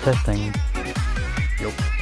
Testing. Yup.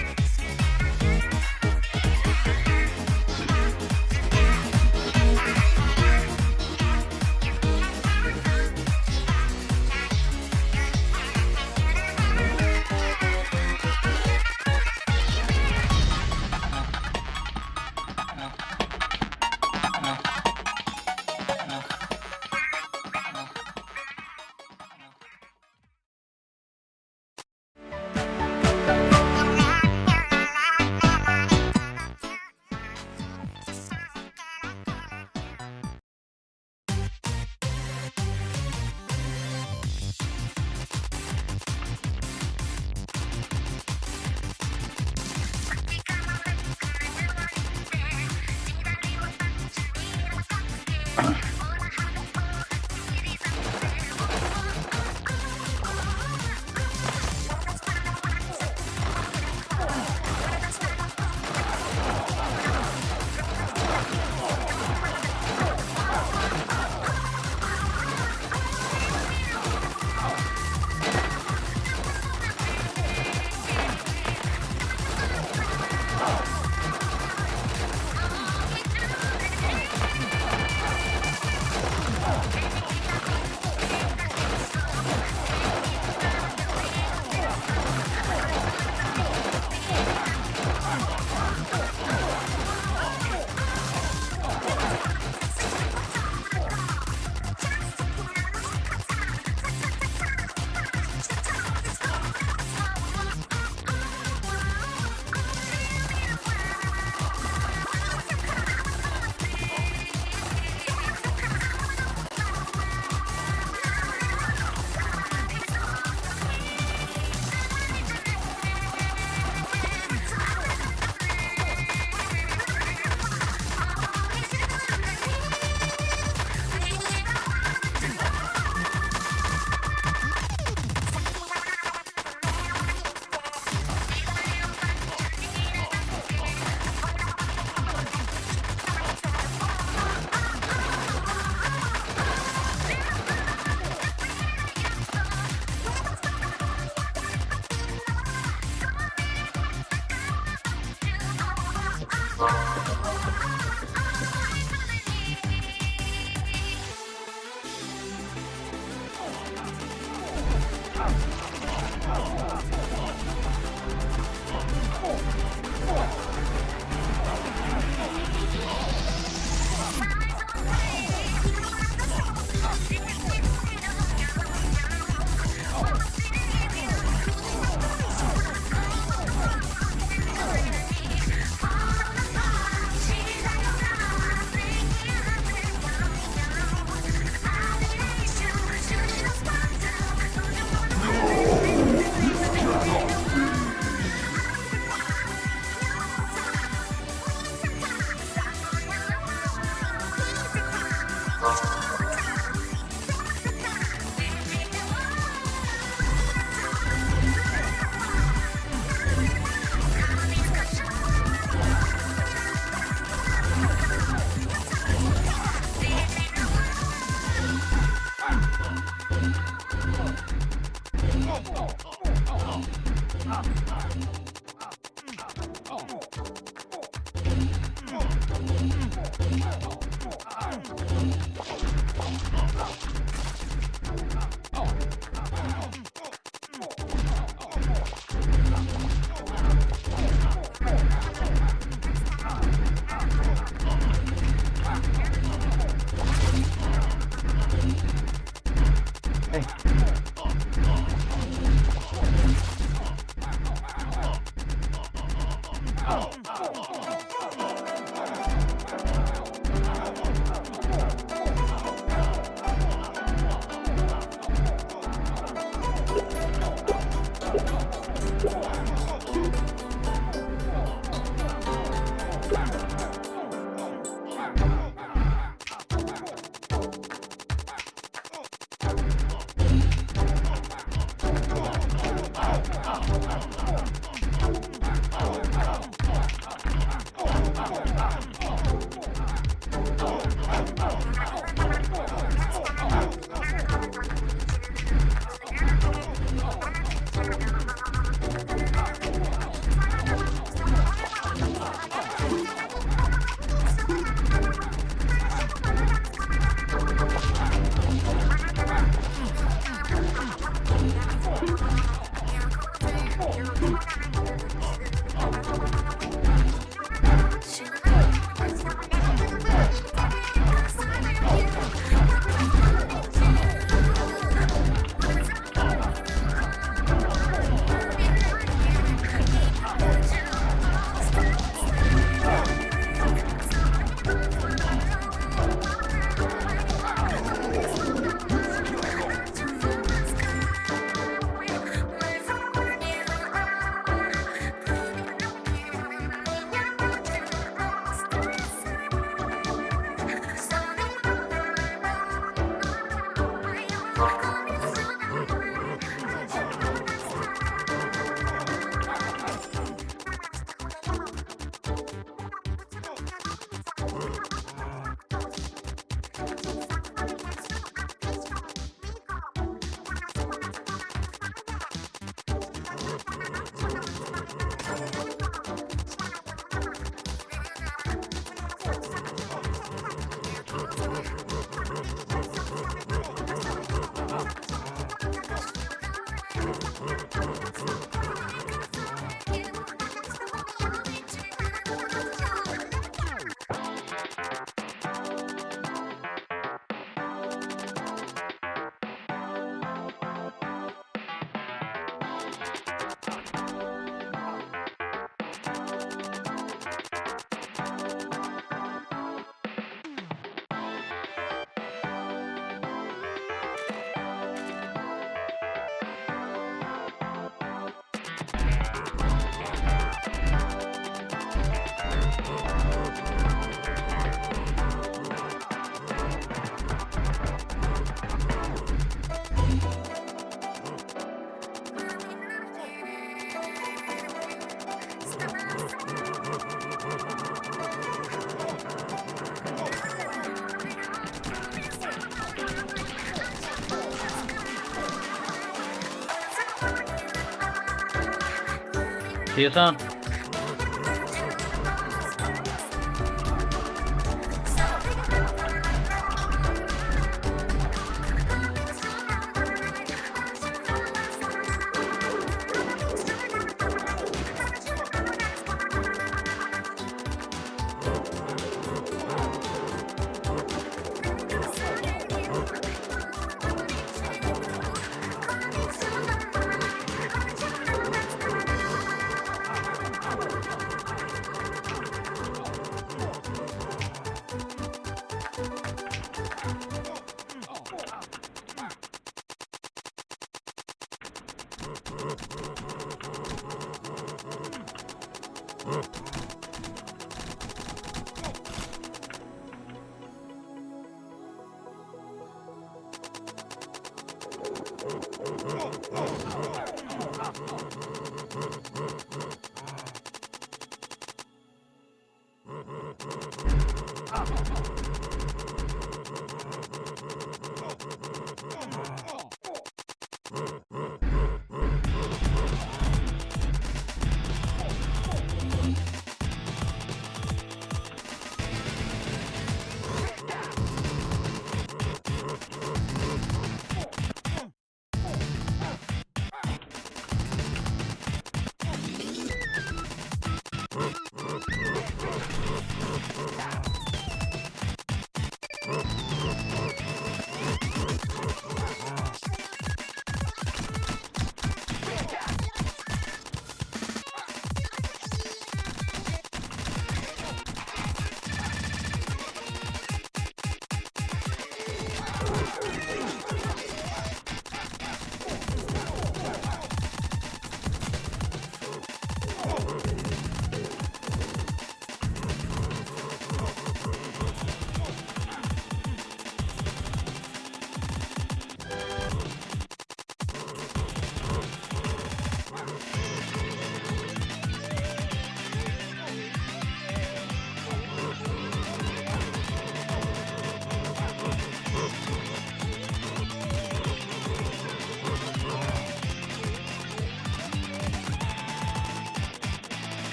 See you soon.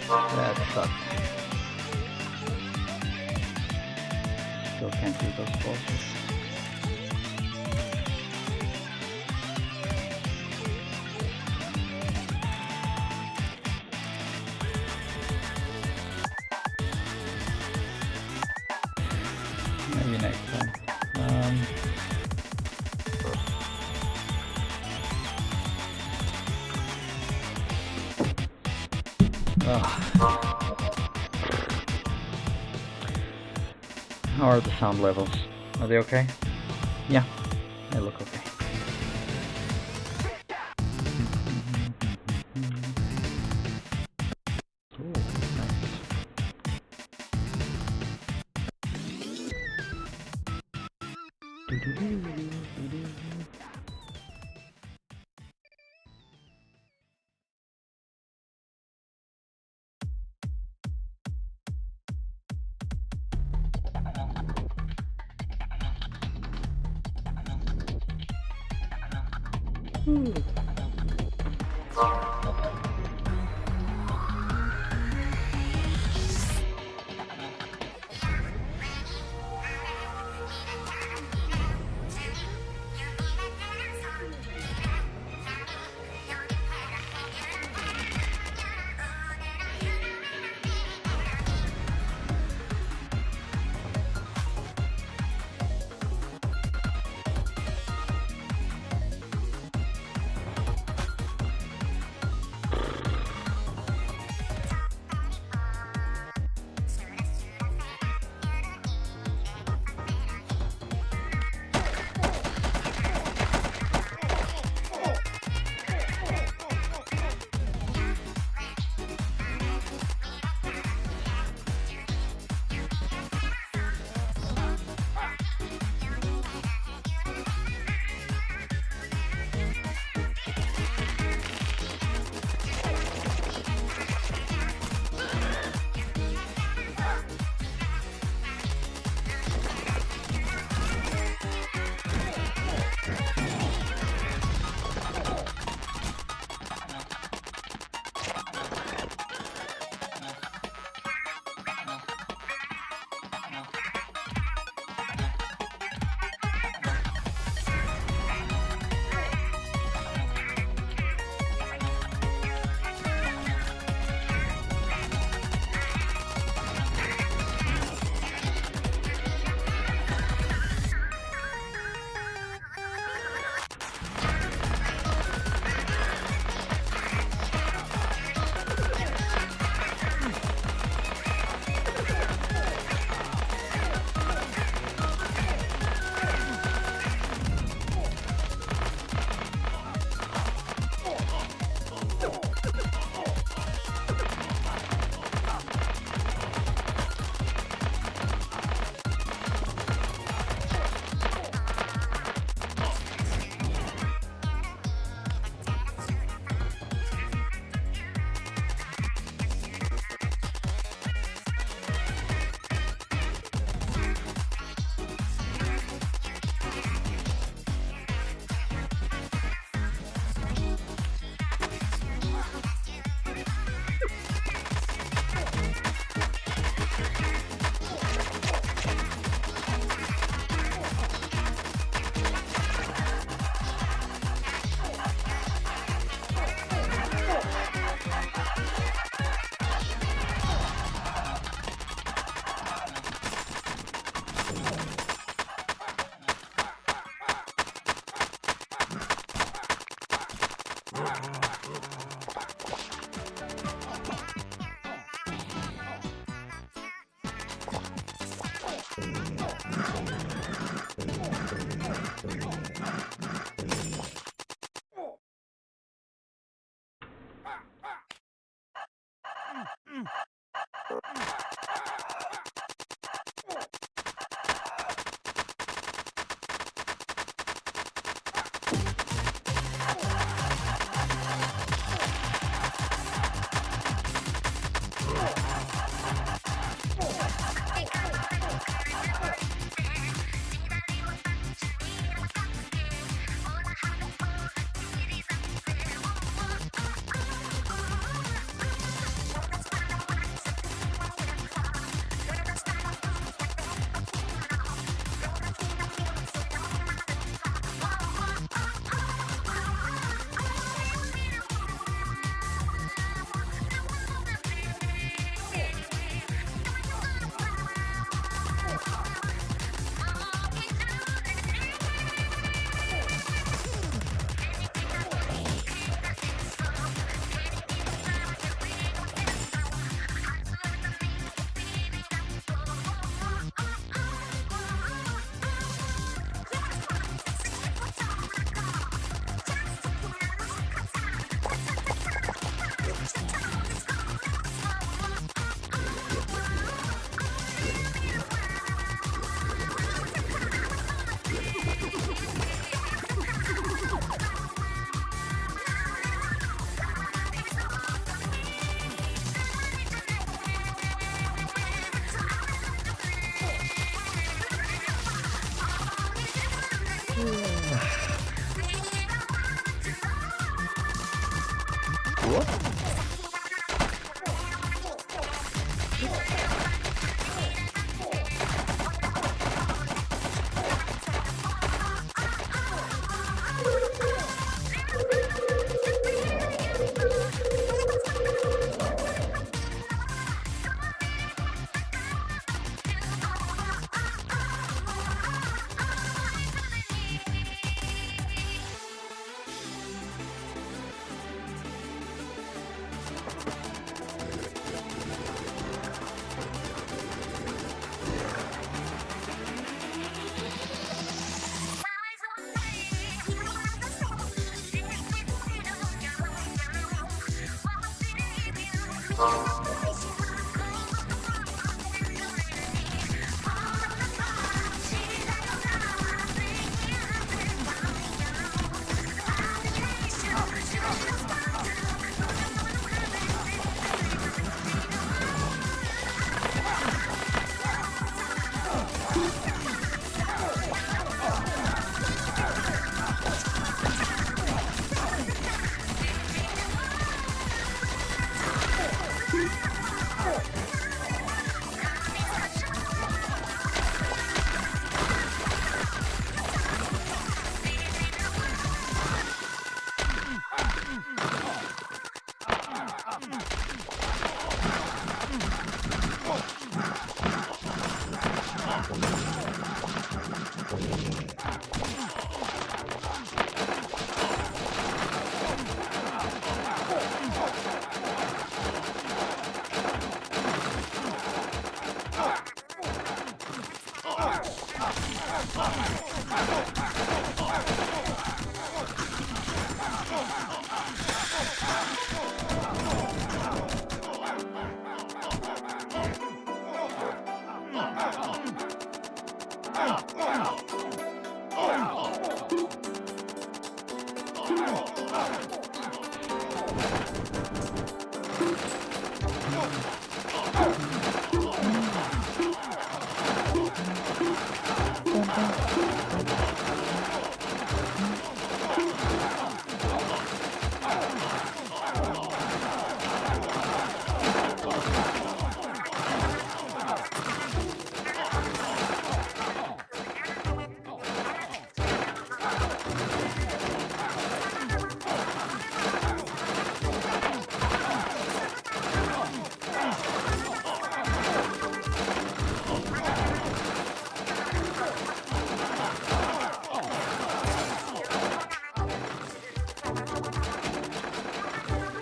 That sucks. Still can't do those bosses. Maybe next time. How are the sound levels? Are they okay? Yeah, they look okay. Ooh, nice.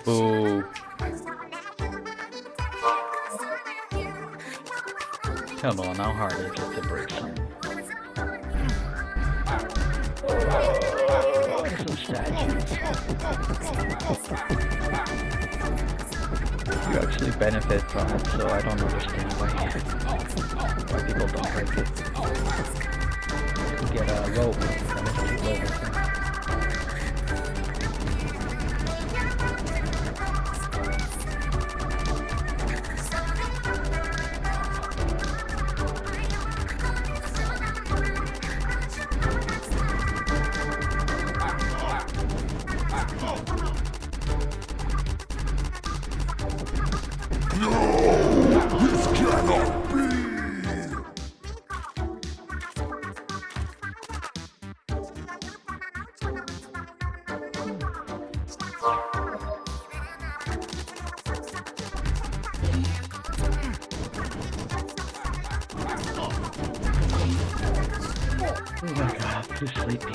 Boo. Come on, how hard is it to break some? Some statues. You actually benefit from it, so I don't understand why people don't break it. You get a rope, and it's a rope, I think. Oh my god, I'm too sleepy.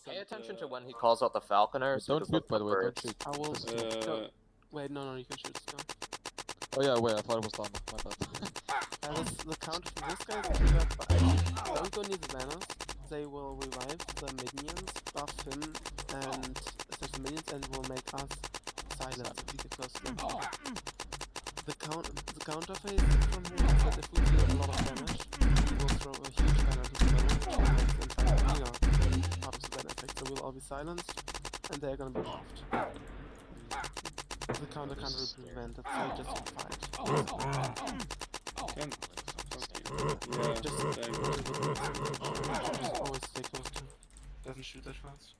Pay attention to when he calls out the falconers. Don't shoot, by the way, don't shoot. I will. Wait, no, you can shoot this guy. Oh yeah, wait, I thought it was done. My bad. The counter for this guy is triggered by... Don't go near the banners. They will revive the minions, buff him, and assist the minions, and will make us silent because the counter phase from him is that if we deal a lot of damage, he will throw a huge banner to the middle, which will make the entire arena part of the banner effect. So we'll all be silenced, and they're gonna be buffed. The counter can't really prevent it, so just fight. Just always stay close to him. Doesn't shoot that fast.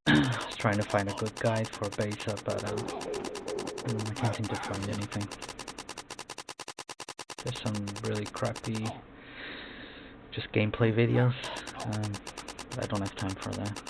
I was trying to find a good guide for base up, but I can't seem to find anything. There's some really crappy just gameplay videos, but I don't have time for that.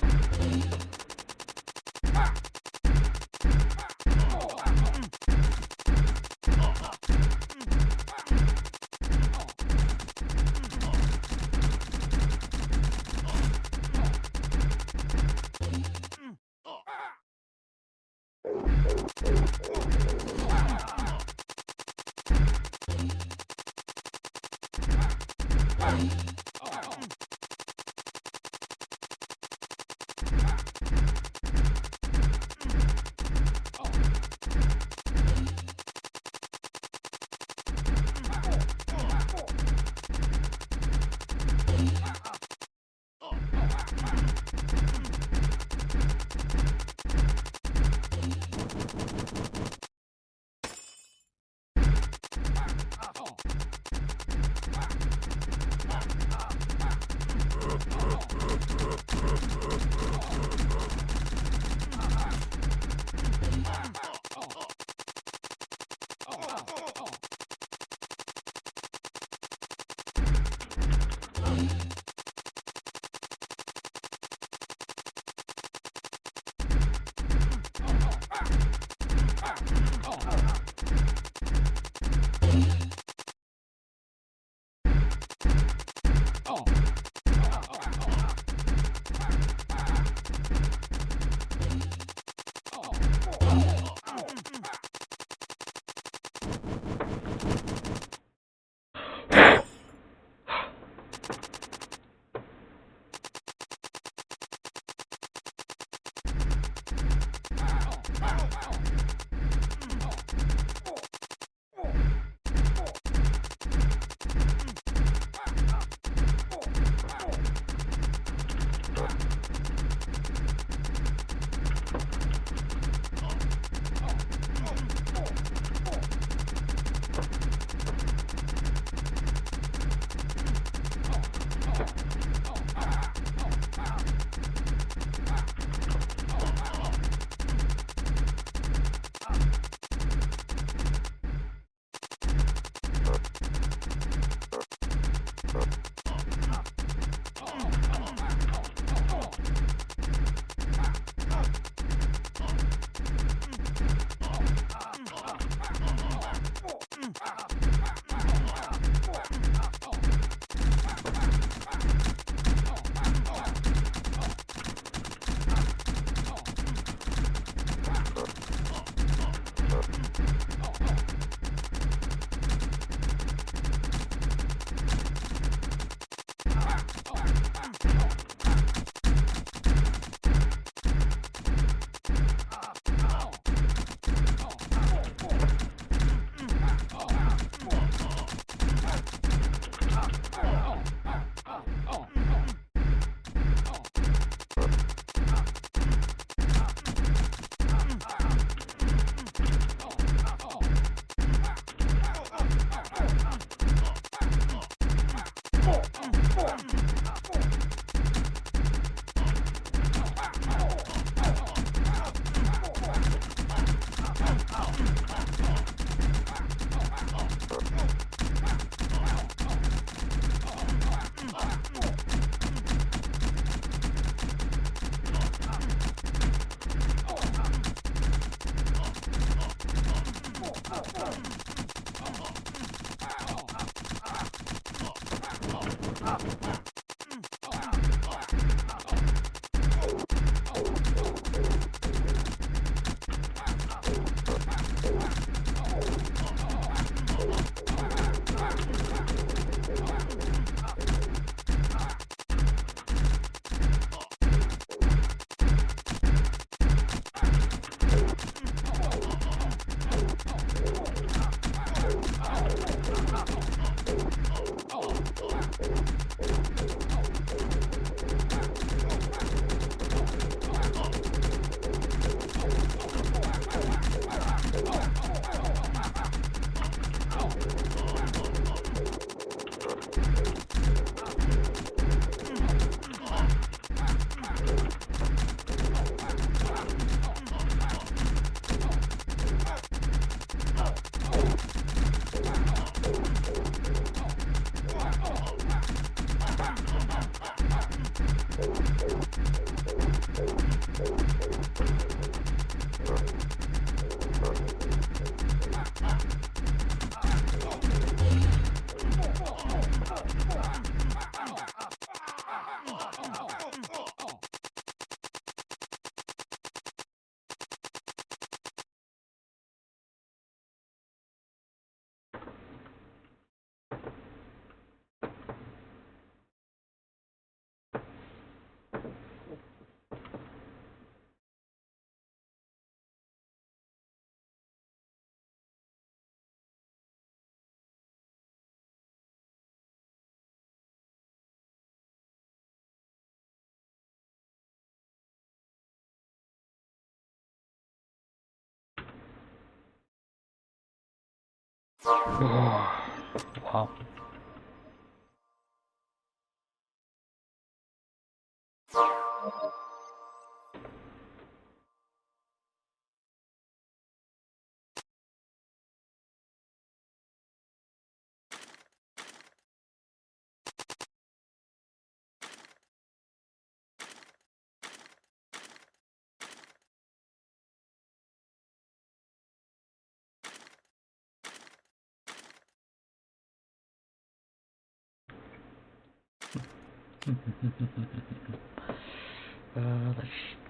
Wow.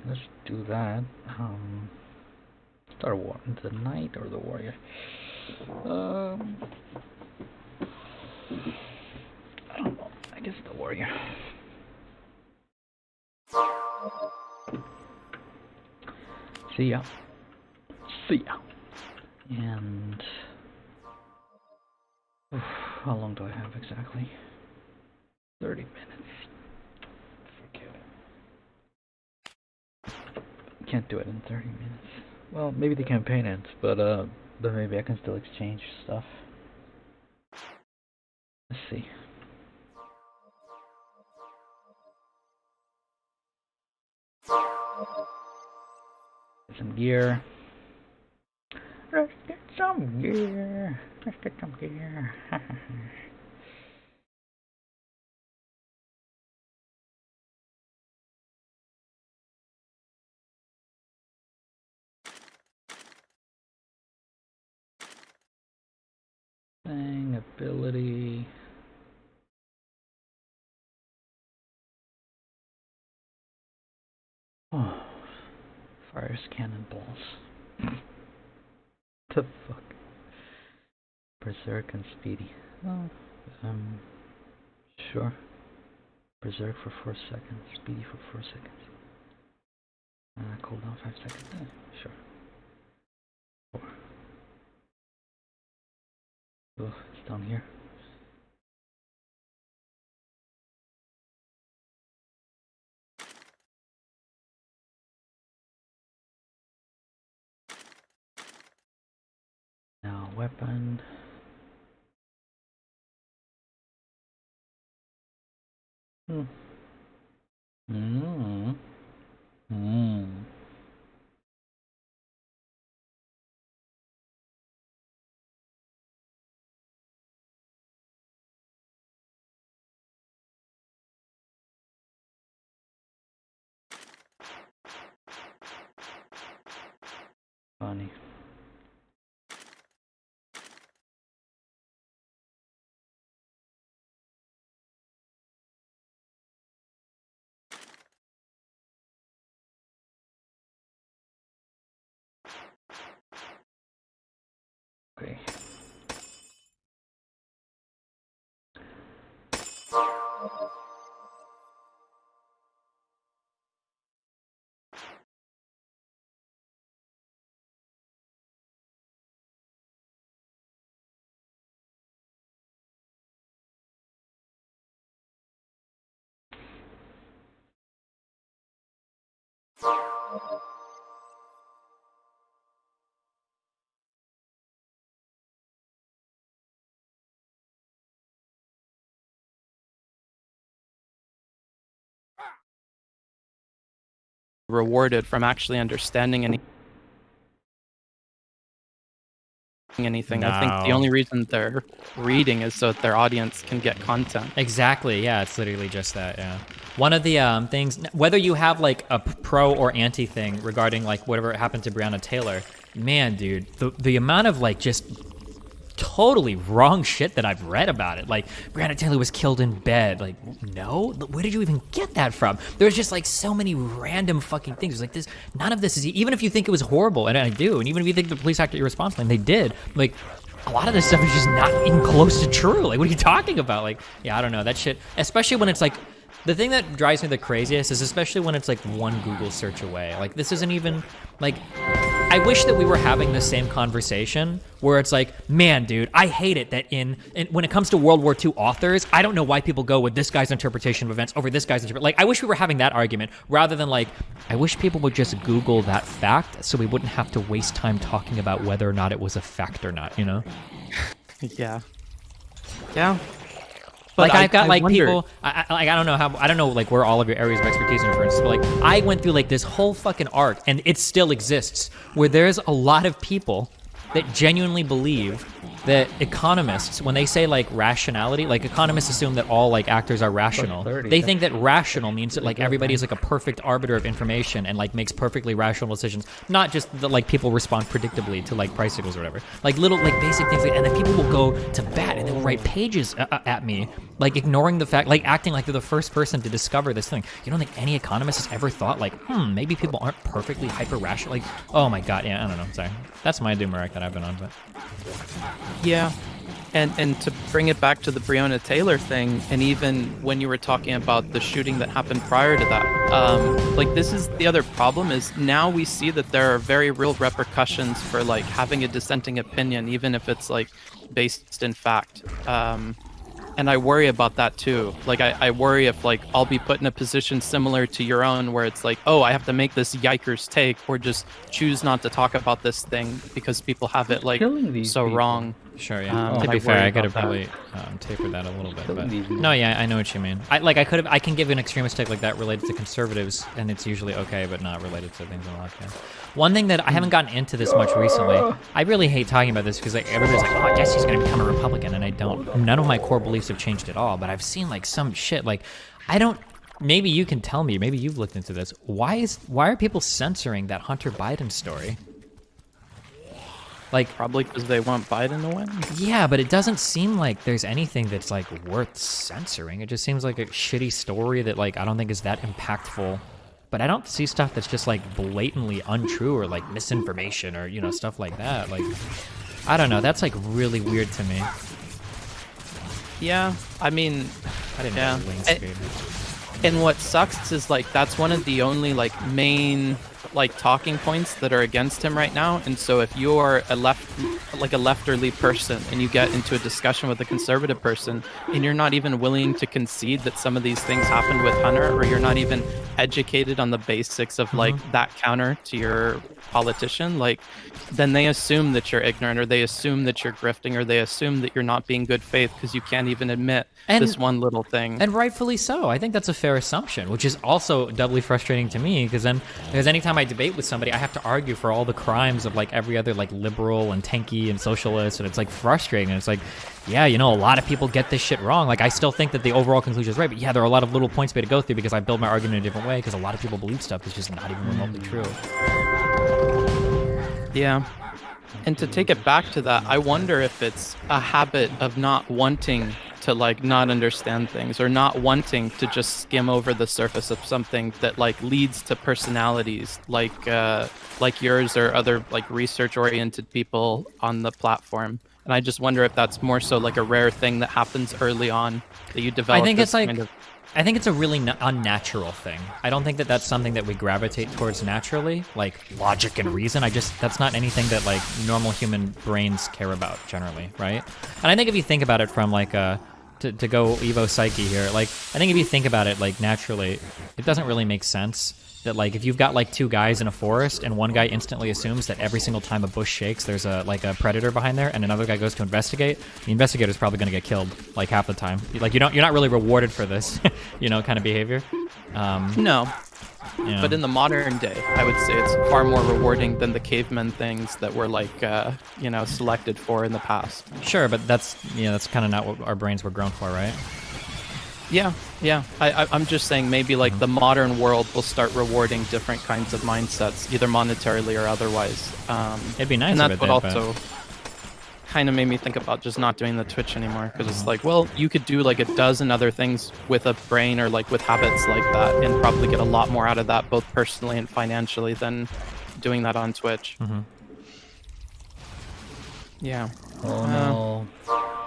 Let's do that. Start war the knight or the warrior. I don't know. I guess the warrior. See ya. See ya. And how long do I have exactly? 30 minutes. Forget it. Can't do it in 30 minutes. Well, maybe the campaign ends, but maybe I can still exchange stuff. Let's see. Get some gear. Let's get some gear. Let's get some gear. Thing, ability. Oh, fires cannonballs. The fuck? Berserk and speedy. Oh, sure. Berserk for 4 seconds, speedy for 4 seconds. Cooldown 5 seconds. Sure. 4. Oh, it's down here. Now weapon. Funny. Okay. Rewarded from actually understanding anything. I think the No. only reason they're reading is so that their audience can get content. Exactly. Yeah, it's literally just that. Yeah. One of the things, whether you have like a pro or anti thing regarding like whatever happened to Breonna Taylor, man, dude, the amount of like just totally wrong shit that I've read about it. Like, Breonna Taylor was killed in bed. Like, no? Where did you even get that from? There's just like so many random fucking things. Like this, none of this is, even if you think it was horrible, and I do, and even if you think the police acted irresponsibly, and they did, like, a lot of this stuff is just not even close to true. Like, what are you talking about? Like, yeah, I don't know. That shit, especially when it's like, the thing that drives me the craziest is especially when it's like one Google search away. Like, this isn't even, like, I wish that we were having the same conversation where it's like, man, dude, I hate it that when it comes to World War II authors, I don't know why people go with this guy's interpretation of events over this guy's interpretation. Like, I wish we were having that argument rather than like, I wish people would just Google that fact so we wouldn't have to waste time talking about whether or not it was a fact or not, you know? Yeah. Yeah. Like, I've got like wonder. people, I don't know like where all of your areas of expertise are, for instance, but like I went through like this whole fucking arc, and it still exists, where there's a lot of people that genuinely believe that economists, when they say like rationality, like economists assume that all like actors are rational. They think that rational means that like everybody is like a perfect arbiter of information and like makes perfectly rational decisions, not just that like people respond predictably to like price signals or whatever. Like little like basic things, and then people will go to bat and they'll write pages at me, like ignoring the fact, like acting like they're the first person to discover this thing. You don't think any economist has ever thought like, maybe people aren't perfectly hyper rational? Like, oh my god, yeah, I don't know. Sorry, that's my doom arc that I've been on, but. Yeah, and to bring it back to the Breonna Taylor thing, and even when you were talking about the shooting that happened prior to that, like this is the other problem is now we see that there are very real repercussions for like having a dissenting opinion, even if it's like based in fact. And I worry about that too. Like I worry if like I'll be put in a position similar to your own where it's like, oh, I have to make this yikers take or just choose not to talk about this thing because people have it like so wrong. Sure, yeah. To I be fair, worry I could have about probably tapered that a little bit, but no, yeah, I know what you mean. I can give an extremist take like that related to conservatives, and it's usually okay, but not related to things on the left. Yeah. One thing that I haven't gotten into this much recently, I really hate talking about this because like everybody's like, oh, Jesse's gonna become a Republican, and I don't. None of my core beliefs have changed at all, but I've seen like some shit like, I don't. Maybe you can tell me. Maybe you've looked into this. Why are people censoring that Hunter Biden story? Like, Probably because they want Biden to win. yeah, but it doesn't seem like there's anything that's like worth censoring. It just seems like a shitty story that like I don't think is that impactful. But I don't see stuff that's just like blatantly untrue or like misinformation or, you know, stuff like that. Like, I don't know. That's like really weird to me. Yeah, I mean, I didn't Yeah. know links gave and what sucks is like that's one of the only like main like talking points that are against him right now. And so if you are a lefterly person and you get into a discussion with a conservative person and you're not even willing to concede that some of these things happened with Hunter, or you're not even educated on the basics of like that counter to your politician, like then they assume that you're ignorant, or they assume that you're grifting, or they assume that you're not being good faith because you can't even admit this one little thing. And rightfully so. I think that's a fair assumption, which is also doubly frustrating to me because anytime I debate with somebody, I have to argue for all the crimes of like every other like liberal and tanky and socialist, and it's like frustrating. And it's like, yeah, you know, a lot of people get this shit wrong. Like I still think that the overall conclusion is right, but yeah, there are a lot of little points we had to go through because I build my argument in a different way because a lot of people believe stuff that's just not even remotely true. Yeah. And to take it back to that, I wonder if it's a habit of not wanting to like not understand things, or not wanting to just skim over the surface of something that like leads to personalities like yours or other like research oriented people on the platform. And I just wonder if that's more so like a rare thing that happens early on that you develop. I think it's like kind of... I think it's a really unnatural thing. I don't think that that's something that we gravitate towards naturally, like logic and reason. That's not anything that like normal human brains care about generally, right? And I think if you think about it from like a to go Evo Psyche here. Like, I think if you think about it, like, naturally, it doesn't really make sense that, like, if you've got, like, 2 guys in a forest and one guy instantly assumes that every single time a bush shakes, there's a predator behind there, and another guy goes to investigate, the investigator's probably going to get killed, like, half the time. Like, you're not really rewarded for this, you know, kind of behavior. No. Yeah. But in the modern day, I would say it's far more rewarding than the caveman things that were like, you know, selected for in the past. Sure, but that's kind of not what our brains were grown for, right? Yeah. I'm just saying maybe like the modern world will start rewarding different kinds of mindsets, either monetarily or otherwise. It'd be nice and if that's it what did, also kind of made me think about just not doing the Twitch anymore, because it's like, well, you could do like a dozen other things with a brain or like with habits like that and probably get a lot more out of that, both personally and financially, than doing that on Twitch. Yeah. Oh no.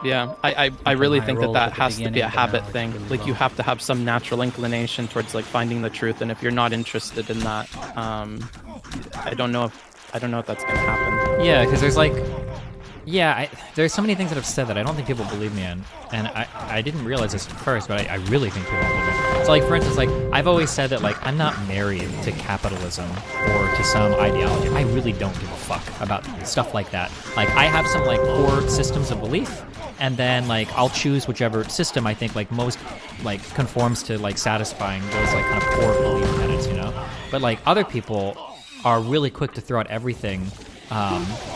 Yeah, I really think roll that at the has to be beginning, a but now habit it's thing. really Like, you wrong. have to have some natural inclination towards like finding the truth, and if you're not interested in that, I don't know if that's gonna happen. Yeah, because there's like, there's so many things that I've said that I don't think people believe me in, and I didn't realize this at first, but I really think people believe me. So like, for instance, like, I've always said that, like, I'm not married to capitalism or to some ideology. I really don't give a fuck about stuff like that. Like, I have some like core systems of belief, and then like I'll choose whichever system I think like most like conforms to like satisfying those like kind of core belief tenets, you know. But like, other people are really quick to throw out everything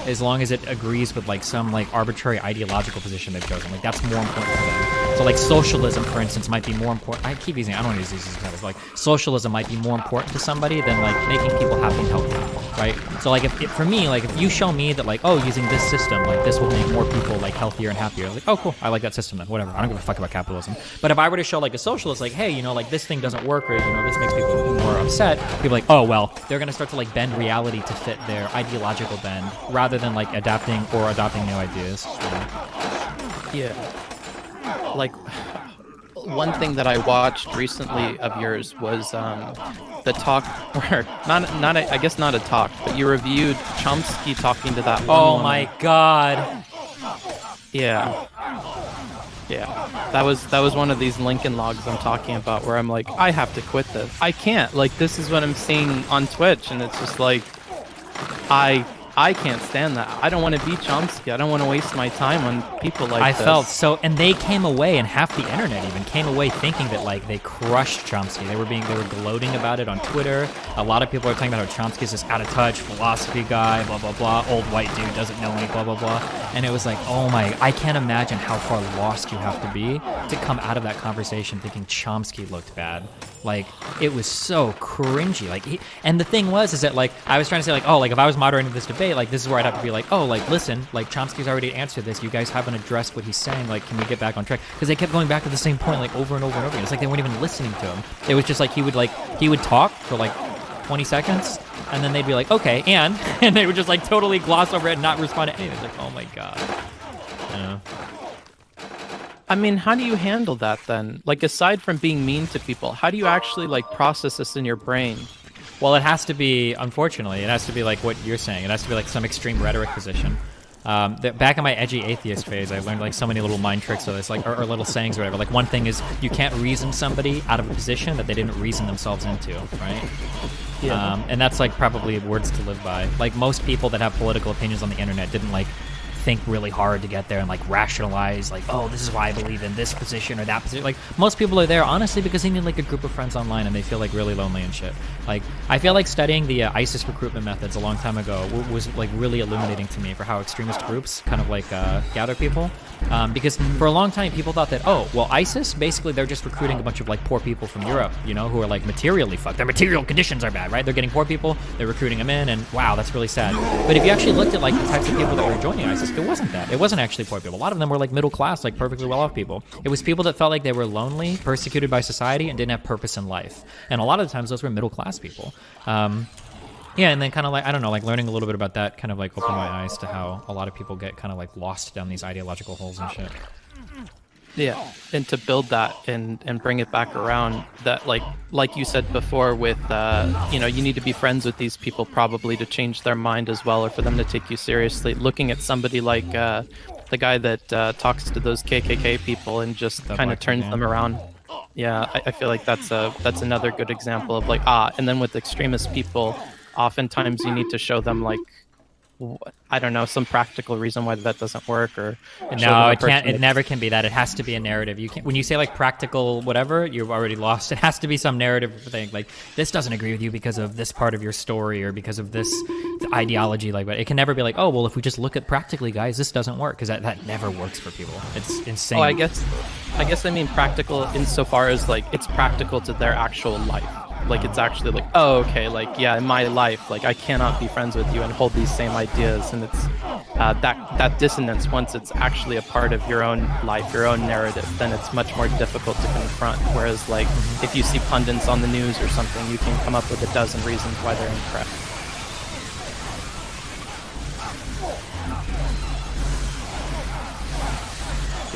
as long as it agrees with like some like arbitrary ideological position they've chosen. Like, that's more important to them. So like, socialism, for instance, might be more important. I keep using, I don't want to use these examples. Like, socialism might be more important to somebody than like making people happy and healthy, right? So like, if for me, like, if you show me that like, oh, using this system, like, this will make more people like healthier and happier, like, oh, cool, I like that system then, whatever. I don't give a fuck about capitalism. But if I were to show like a socialist, like, hey, you know, like, this thing doesn't work, or, you know, this makes people more upset, people are like, oh, well, they're gonna start to like bend reality to fit their ideological bend, rather than like adapting new ideas. Yeah. Like, one thing that I watched recently of yours was the talk, or I guess not a talk, but you reviewed Chomsky talking to that one Oh woman. my god. Yeah. That was one of these Lincoln logs I'm talking about, where I'm like, I have to quit this. I can't. Like, this is what I'm seeing on Twitch, and it's just like, I can't stand that. I don't want to be Chomsky. I don't want to waste my time on people like this. I felt so, and they came away, and half the internet even came away thinking that like they crushed Chomsky. They were gloating about it on Twitter. A lot of people are talking about how Chomsky's this out of touch philosophy guy, blah blah blah, old white dude doesn't know any, blah blah blah. And it was like, oh my, I can't imagine how far lost you have to be to come out of that conversation thinking Chomsky looked bad. Like, it was so cringy. Like, and the thing is that like, I was trying to say like, oh, like, if I was moderating this debate, like, this is where I'd have to be like, oh, like, listen, like, Chomsky's already answered this. You guys haven't addressed what he's saying. Like, can we get back on track? Because they kept going back to the same point, like, over and over and over again. It's like they weren't even listening to him. It was just like he would talk for like 20 seconds, and then they'd be like, okay, and they would just like totally gloss over it and not respond to anything. It's like, oh my god. Yeah. I mean, how do you handle that then? Like, aside from being mean to people, how do you actually like process this in your brain? Well, it has to be, unfortunately, it has to be like what you're saying. It has to be like some extreme rhetoric position. Back in my edgy atheist phase, I learned like so many little mind tricks of this, like or little sayings or whatever. Like, one thing is, you can't reason somebody out of a position that they didn't reason themselves into, right? Yeah. And that's like probably words to live by. Like, most people that have political opinions on the internet didn't like think really hard to get there and like rationalize like, oh, this is why I believe in this position or that position. Like, most people are there honestly because they need like a group of friends online and they feel like really lonely and shit. Like, I feel like studying the ISIS recruitment methods a long time ago was like really illuminating to me for how extremist groups kind of like gather people. Because for a long time people thought that, oh, well, ISIS, basically they're just recruiting a bunch of like poor people from Europe, you know, who are like materially fucked. Their material conditions are bad, right? They're getting poor people, they're recruiting them in, and wow, that's really sad. But if you actually looked at like the types of people that were joining ISIS, it wasn't that. It wasn't actually poor people. A lot of them were like middle class, like perfectly well off people. It was people that felt like they were lonely, persecuted by society, and didn't have purpose in life. And a lot of the times those were middle class people. Yeah, and then kind of like, I don't know, like learning a little bit about that kind of like opened my eyes to how a lot of people get kind of like lost down these ideological holes and shit. Yeah, and to build that and bring it back around, that like you said before with you need to be friends with these people probably to change their mind as well, or for them to take you seriously. Looking at somebody like the guy that talks to those KKK people and just kind of turns them around. Yeah, I feel like that's another good example of and then with extremist people, oftentimes you need to show them I don't know, some practical reason why that doesn't work, or no, it can't. It never can be that. It has to be a narrative. You can't, when you say like practical whatever, you've already lost. It has to be some narrative thing. Like, this doesn't agree with you because of this part of your story or because of this ideology. Like, but it can never be like, oh well, if we just look at practically, guys, this doesn't work, because that never works for people. It's insane. Oh, I guess I mean practical insofar as like it's practical to their actual life. Like, it's actually like, oh, okay, like, yeah, in my life, like, I cannot be friends with you and hold these same ideas. And it's that dissonance, once it's actually a part of your own life, your own narrative, then it's much more difficult to confront. Whereas, like, if you see pundits on the news or something, you can come up with a dozen reasons why they're incorrect.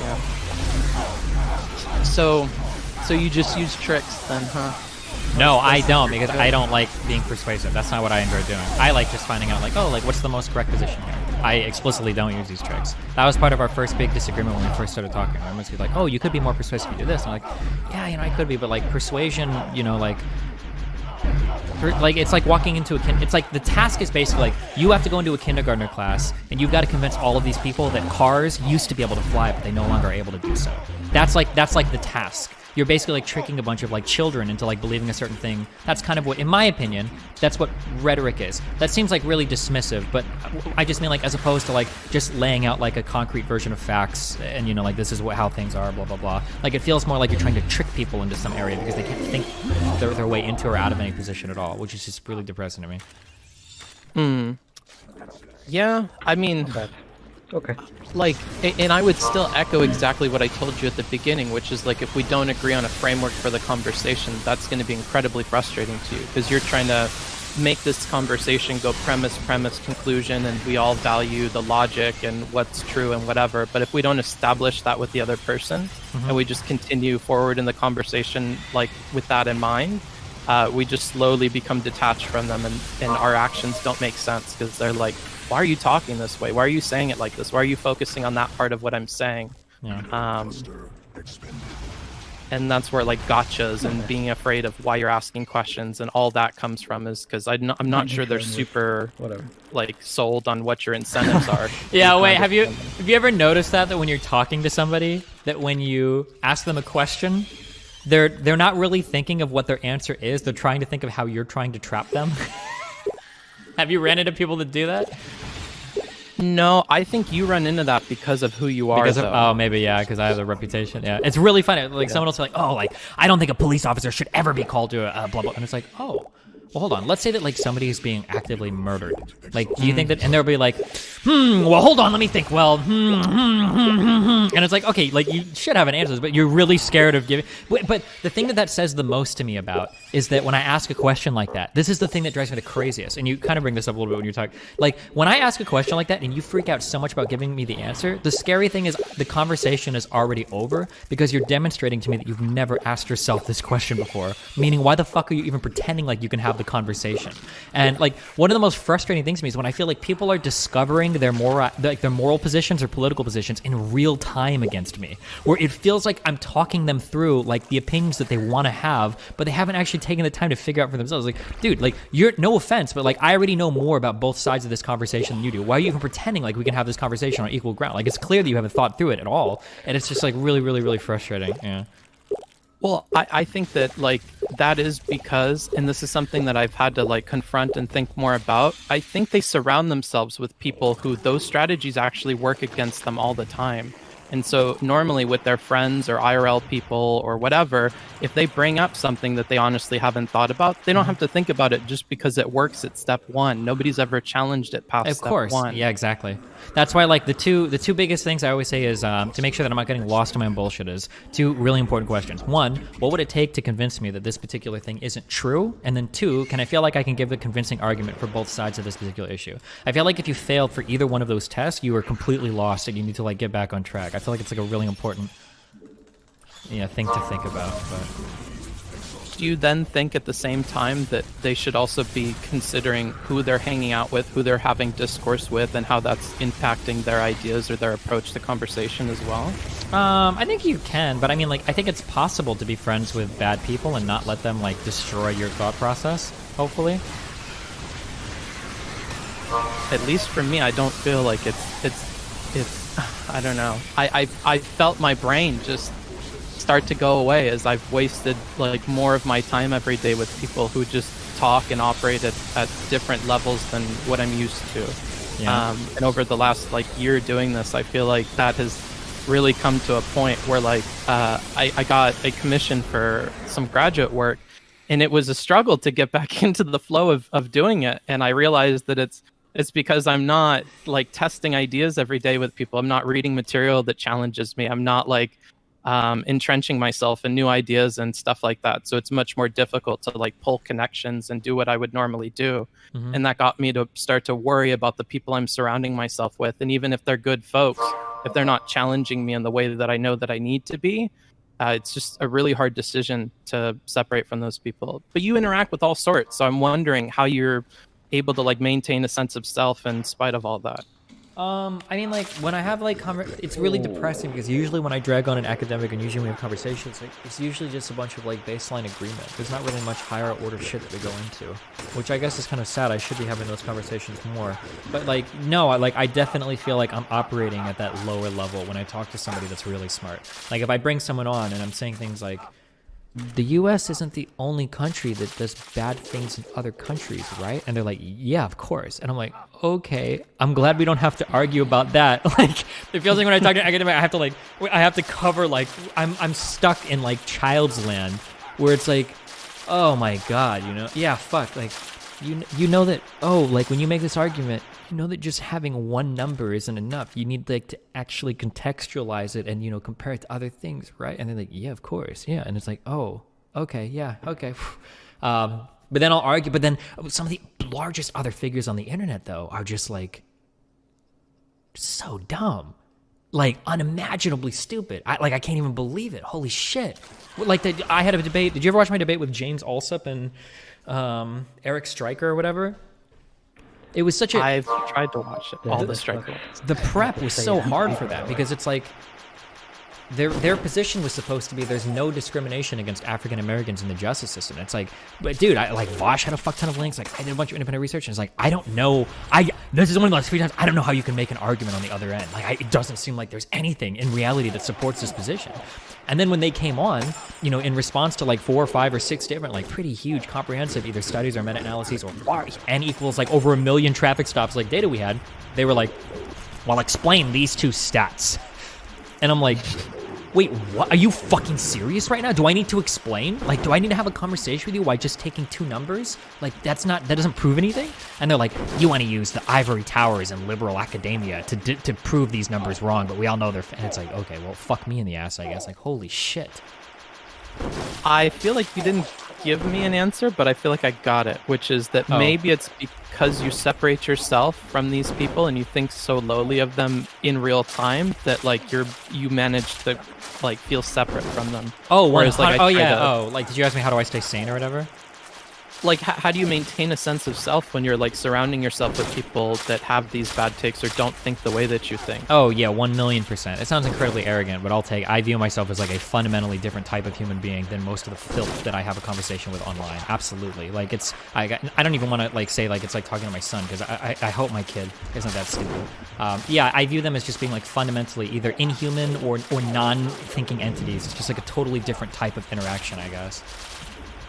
Yeah. So you just use tricks then, huh? No, I don't, because I don't like being persuasive. That's not what I enjoy doing. I like just finding out, like, oh, like, what's the most correct position here? I explicitly don't use these tricks. That was part of our first big disagreement when we first started talking. I was like, oh, you could be more persuasive, you do this. And I'm like, yeah, I could be, but, like, persuasion, like, it's like walking into it's like the task is basically like you have to go into a kindergartner class and you've got to convince all of these people that cars used to be able to fly, but they no longer are able to do so. That's like the task. You're basically like tricking a bunch of like children into like believing a certain thing. That's kind of what, in my opinion, that's what rhetoric is. That seems like really dismissive, but I just mean like as opposed to like just laying out like a concrete version of facts and like this is how things are, blah blah blah. Like, it feels more like you're trying to trick people into some area because they can't think their way into or out of any position at all, which is just really depressing to me. Yeah, I mean. Okay. Like, and I would still echo exactly what I told you at the beginning, which is like if we don't agree on a framework for the conversation, that's going to be incredibly frustrating to you because you're trying to make this conversation go premise, conclusion, and we all value the logic and what's true and whatever. But if we don't establish that with the other person and we just continue forward in the conversation like with that in mind, we just slowly become detached from them, and our actions don't make sense because they're like, why are you talking this way? Why are you saying it like this? Why are you focusing on that part of what I'm saying? Yeah. And that's where like gotchas and being afraid of why you're asking questions and all that comes from, is because I'm not sure they're super like sold on what your incentives are. Yeah, wait, have you ever noticed that when you're talking to somebody, that when you ask them a question, they're not really thinking of what their answer is, they're trying to think of how you're trying to trap them? Have you ran into people that do that? No, I think you run into that because of who you are. Oh, maybe, yeah, because I have a reputation. Yeah, it's really funny. Like, someone else will be like, oh, like, I don't think a police officer should ever be called to a blah, blah. And it's like, oh, well, hold on. Let's say that, like, somebody is being actively murdered. Like, do you think that, and they'll be like, well, hold on, let me think. Well, and it's like, okay, like, you should have an answer, but you're really scared of giving. But the thing that says the most to me about is that when I ask a question like that, this is the thing that drives me the craziest. And you kind of bring this up a little bit when you talk. Like, when I ask a question like that and you freak out so much about giving me the answer, the scary thing is the conversation is already over because you're demonstrating to me that you've never asked yourself this question before. Meaning, why the fuck are you even pretending like you can have the conversation? And like, one of the most frustrating things to me is when I feel like people are discovering their moral positions or political positions in real time against me, where it feels like I'm talking them through like the opinions that they want to have, but they haven't actually taken the time to figure out for themselves. Like, dude, like, you're, no offense, but like, I already know more about both sides of this conversation than you do. Why are you even pretending like we can have this conversation on equal ground? Like, it's clear that you haven't thought through it at all, and it's just like really, really, really frustrating. Yeah. Well, I think that like that is because, and this is something that I've had to like confront and think more about, I think they surround themselves with people who those strategies actually work against them all the time. And so normally with their friends or IRL people or whatever, if they bring up something that they honestly haven't thought about, they don't have to think about it just because it works at step one. Nobody's ever challenged it past step one. Yeah, exactly. That's why like the two biggest things I always say is to make sure that I'm not getting lost in my own bullshit is two really important questions. One, what would it take to convince me that this particular thing isn't true? And then two, can I feel like I can give a convincing argument for both sides of this particular issue? I feel like if you failed for either one of those tests, you are completely lost and you need to like get back on track. I feel like it's like a really important thing to think about. But Do you then think at the same time that they should also be considering who they're hanging out with, who they're having discourse with, and how that's impacting their ideas or their approach to conversation as well? I think you can, but I mean, like, I think it's possible to be friends with bad people and not let them, like, destroy your thought process, hopefully. At least for me, I don't feel like it's I don't know. I felt my brain just start to go away as I've wasted like more of my time every day with people who just talk and operate at different levels than what I'm used to. Yeah. And over the last like year doing this, I feel like that has really come to a point where like I got a commission for some graduate work, and it was a struggle to get back into the flow of doing it. And I realized that it's because I'm not like testing ideas every day with people. I'm not reading material that challenges me. I'm not like entrenching myself in new ideas and stuff like that. So it's much more difficult to like pull connections and do what I would normally do. Mhm. And that got me to start to worry about the people I'm surrounding myself with. And even if they're good folks, if they're not challenging me in the way that I know that I need to be, it's just a really hard decision to separate from those people. But you interact with all sorts. So I'm wondering how you're able to like maintain a sense of self in spite of all that. I mean, like, when I have, like, it's really depressing because usually when I drag on an academic and usually when we have conversations, like, it's usually just a bunch of, like, baseline agreement. There's not really much higher order shit that we go into, which I guess is kind of sad. I should be having those conversations more. But, like, no, I definitely feel like I'm operating at that lower level when I talk to somebody that's really smart. Like, if I bring someone on and I'm saying things like, the US isn't the only country that does bad things in other countries, right? And they're like, yeah, of course. And I'm like, okay, I'm glad we don't have to argue about that. Like, it feels like when I talk to academic, I have to cover, like, I'm stuck in, like, child's land where it's like, oh my God, you know? Yeah, fuck, like, you know that, oh, like, when you make this argument, you know that just having one number isn't enough. You need, like, to actually contextualize it and, you know, compare it to other things, right? And they're like, yeah, of course, yeah. And it's like, oh, okay, yeah, okay. But then I'll argue. But then some of the largest other figures on the internet, though, are just, like, so dumb. Like, unimaginably stupid. I can't even believe it. Holy shit. Like, I had a debate. Did you ever watch my debate with James Alsop and Eric Stryker or whatever? It was such a... I've tried to watch it, all the Striker ones. The prep was so hard for that because it's like their position was supposed to be there's no discrimination against African Americans in the justice system. It's like, but dude, Vosh had a fuck ton of links. Like, I did a bunch of independent research, and it's like, I don't know. This is one of the last few times I don't know how you can make an argument on the other end. Like, it doesn't seem like there's anything in reality that supports this position. And then when they came on, you know, in response to like 4 or 5 or 6 different, like, pretty huge, comprehensive either studies or meta-analyses or n equals like over 1 million traffic stops like data we had, they were like, well, explain these 2 stats. And I'm like, wait, what? Are you fucking serious right now? Do I need to explain? Like, do I need to have a conversation with you while just taking 2 numbers? Like, that doesn't prove anything? And they're like, you want to use the ivory towers and liberal academia to prove these numbers wrong, but we all know they're... And it's like, okay, well, fuck me in the ass, I guess. Like, holy shit. I feel like you didn't give me an answer, but I feel like I got it, which is that maybe it's because you separate yourself from these people and you think so lowly of them in real time that like you manage to like feel separate from them. Oh, whereas like like, did you ask me how do I stay sane or whatever? Like, how do you maintain a sense of self when you're like surrounding yourself with people that have these bad takes or don't think the way that you think? Oh yeah, 1,000,000%. It sounds incredibly arrogant, but I view myself as like a fundamentally different type of human being than most of the filth that I have a conversation with online. Absolutely. Like, I don't even want to like say like it's like talking to my son because I hope my kid isn't that stupid. Yeah, I view them as just being like fundamentally either inhuman or non-thinking entities. It's just like a totally different type of interaction, I guess.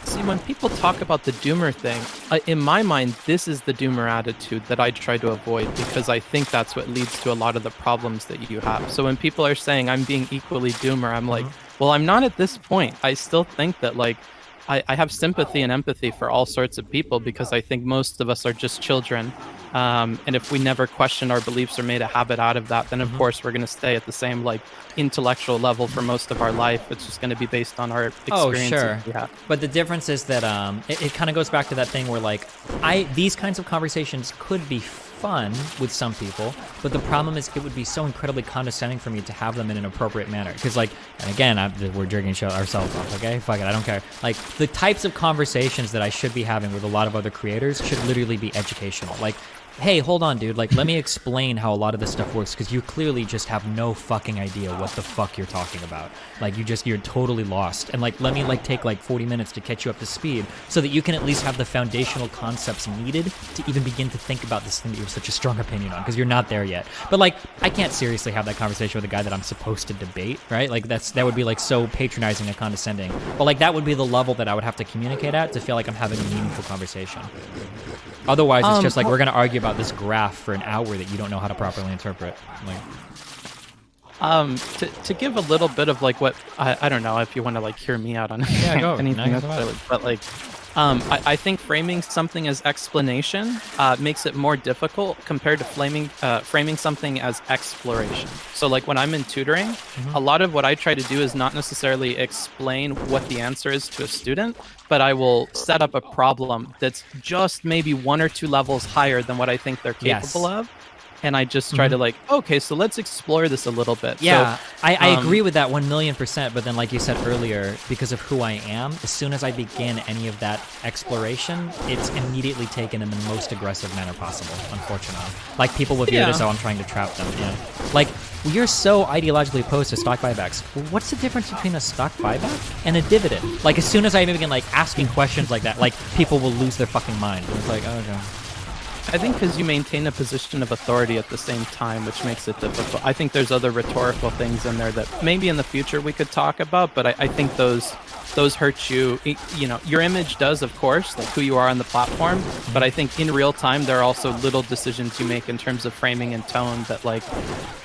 See, when people talk about the doomer thing, in my mind, this is the doomer attitude that I try to avoid because I think that's what leads to a lot of the problems that you have. So when people are saying I'm being equally doomer, I'm like, well, I'm not at this point. I still think that like I have sympathy and empathy for all sorts of people because I think most of us are just children. And if we never question our beliefs or made a habit out of that, then of course we're going to stay at the same like intellectual level for most of our life. It's just going to be based on our experiences. Oh, sure. Yeah. But the difference is that it kind of goes back to that thing where like these kinds of conversations could be fun with some people, but the problem is it would be so incredibly condescending for me to have them in an appropriate manner. Because, like, and again, we're jerking ourselves off, okay? Fuck it, I don't care. Like, the types of conversations that I should be having with a lot of other creators should literally be educational. Like, hey, hold on, dude. Like, let me explain how a lot of this stuff works, because you clearly just have no fucking idea what the fuck you're talking about. Like, you're totally lost. And, like, let me, like, take, like, 40 minutes to catch you up to speed so that you can at least have the foundational concepts needed to even begin to think about this thing that you have such a strong opinion on, because you're not there yet. But, like, I can't seriously have that conversation with a guy that I'm supposed to debate, right? Like, that would be, like, so patronizing and condescending. But, like, that would be the level that I would have to communicate at to feel like I'm having a meaningful conversation. Otherwise, it's just like, we're going to argue about this graph for an hour that you don't know how to properly interpret. Like, to give a little bit of like what I don't know if you want to like hear me out on go. anything Nice. else, but like I think framing something as explanation makes it more difficult compared to framing something as exploration. So like when I'm in tutoring, a lot of what I try to do is not necessarily explain what the answer is to a student, but I will set up a problem that's just maybe 1 or 2 levels higher than what I think they're capable of. And I just try to like, okay, so let's explore this a little bit. Yeah, so, I agree with that 1,000,000%. But then, like you said earlier, because of who I am, as soon as I begin any of that exploration, it's immediately taken in the most aggressive manner possible, unfortunately. Like, people will view it as though I'm trying to trap them. Yeah. Like, you're so ideologically opposed to stock buybacks. Well, what's the difference between a stock buyback and a dividend? Like, as soon as I begin, like, asking questions like that, like, people will lose their fucking mind. And it's like, oh, okay. I think because you maintain a position of authority at the same time, which makes it difficult. I think there's other rhetorical things in there that maybe in the future we could talk about, but I think those hurt you. You know, your image does, of course, like who you are on the platform, but I think in real time there are also little decisions you make in terms of framing and tone that like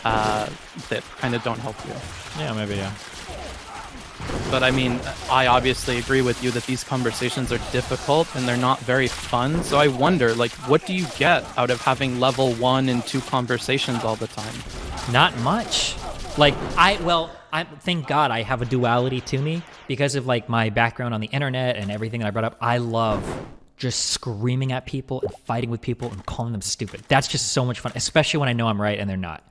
that kind of don't help you. Yeah, maybe, yeah. But I mean, I obviously agree with you that these conversations are difficult and they're not very fun. So I wonder, like, what do you get out of having level 1 and 2 conversations all the time? Not much. Like, thank God I have a duality to me because of, like, my background on the internet and everything that I brought up. I love just screaming at people and fighting with people and calling them stupid. That's just so much fun, especially when I know I'm right and they're not.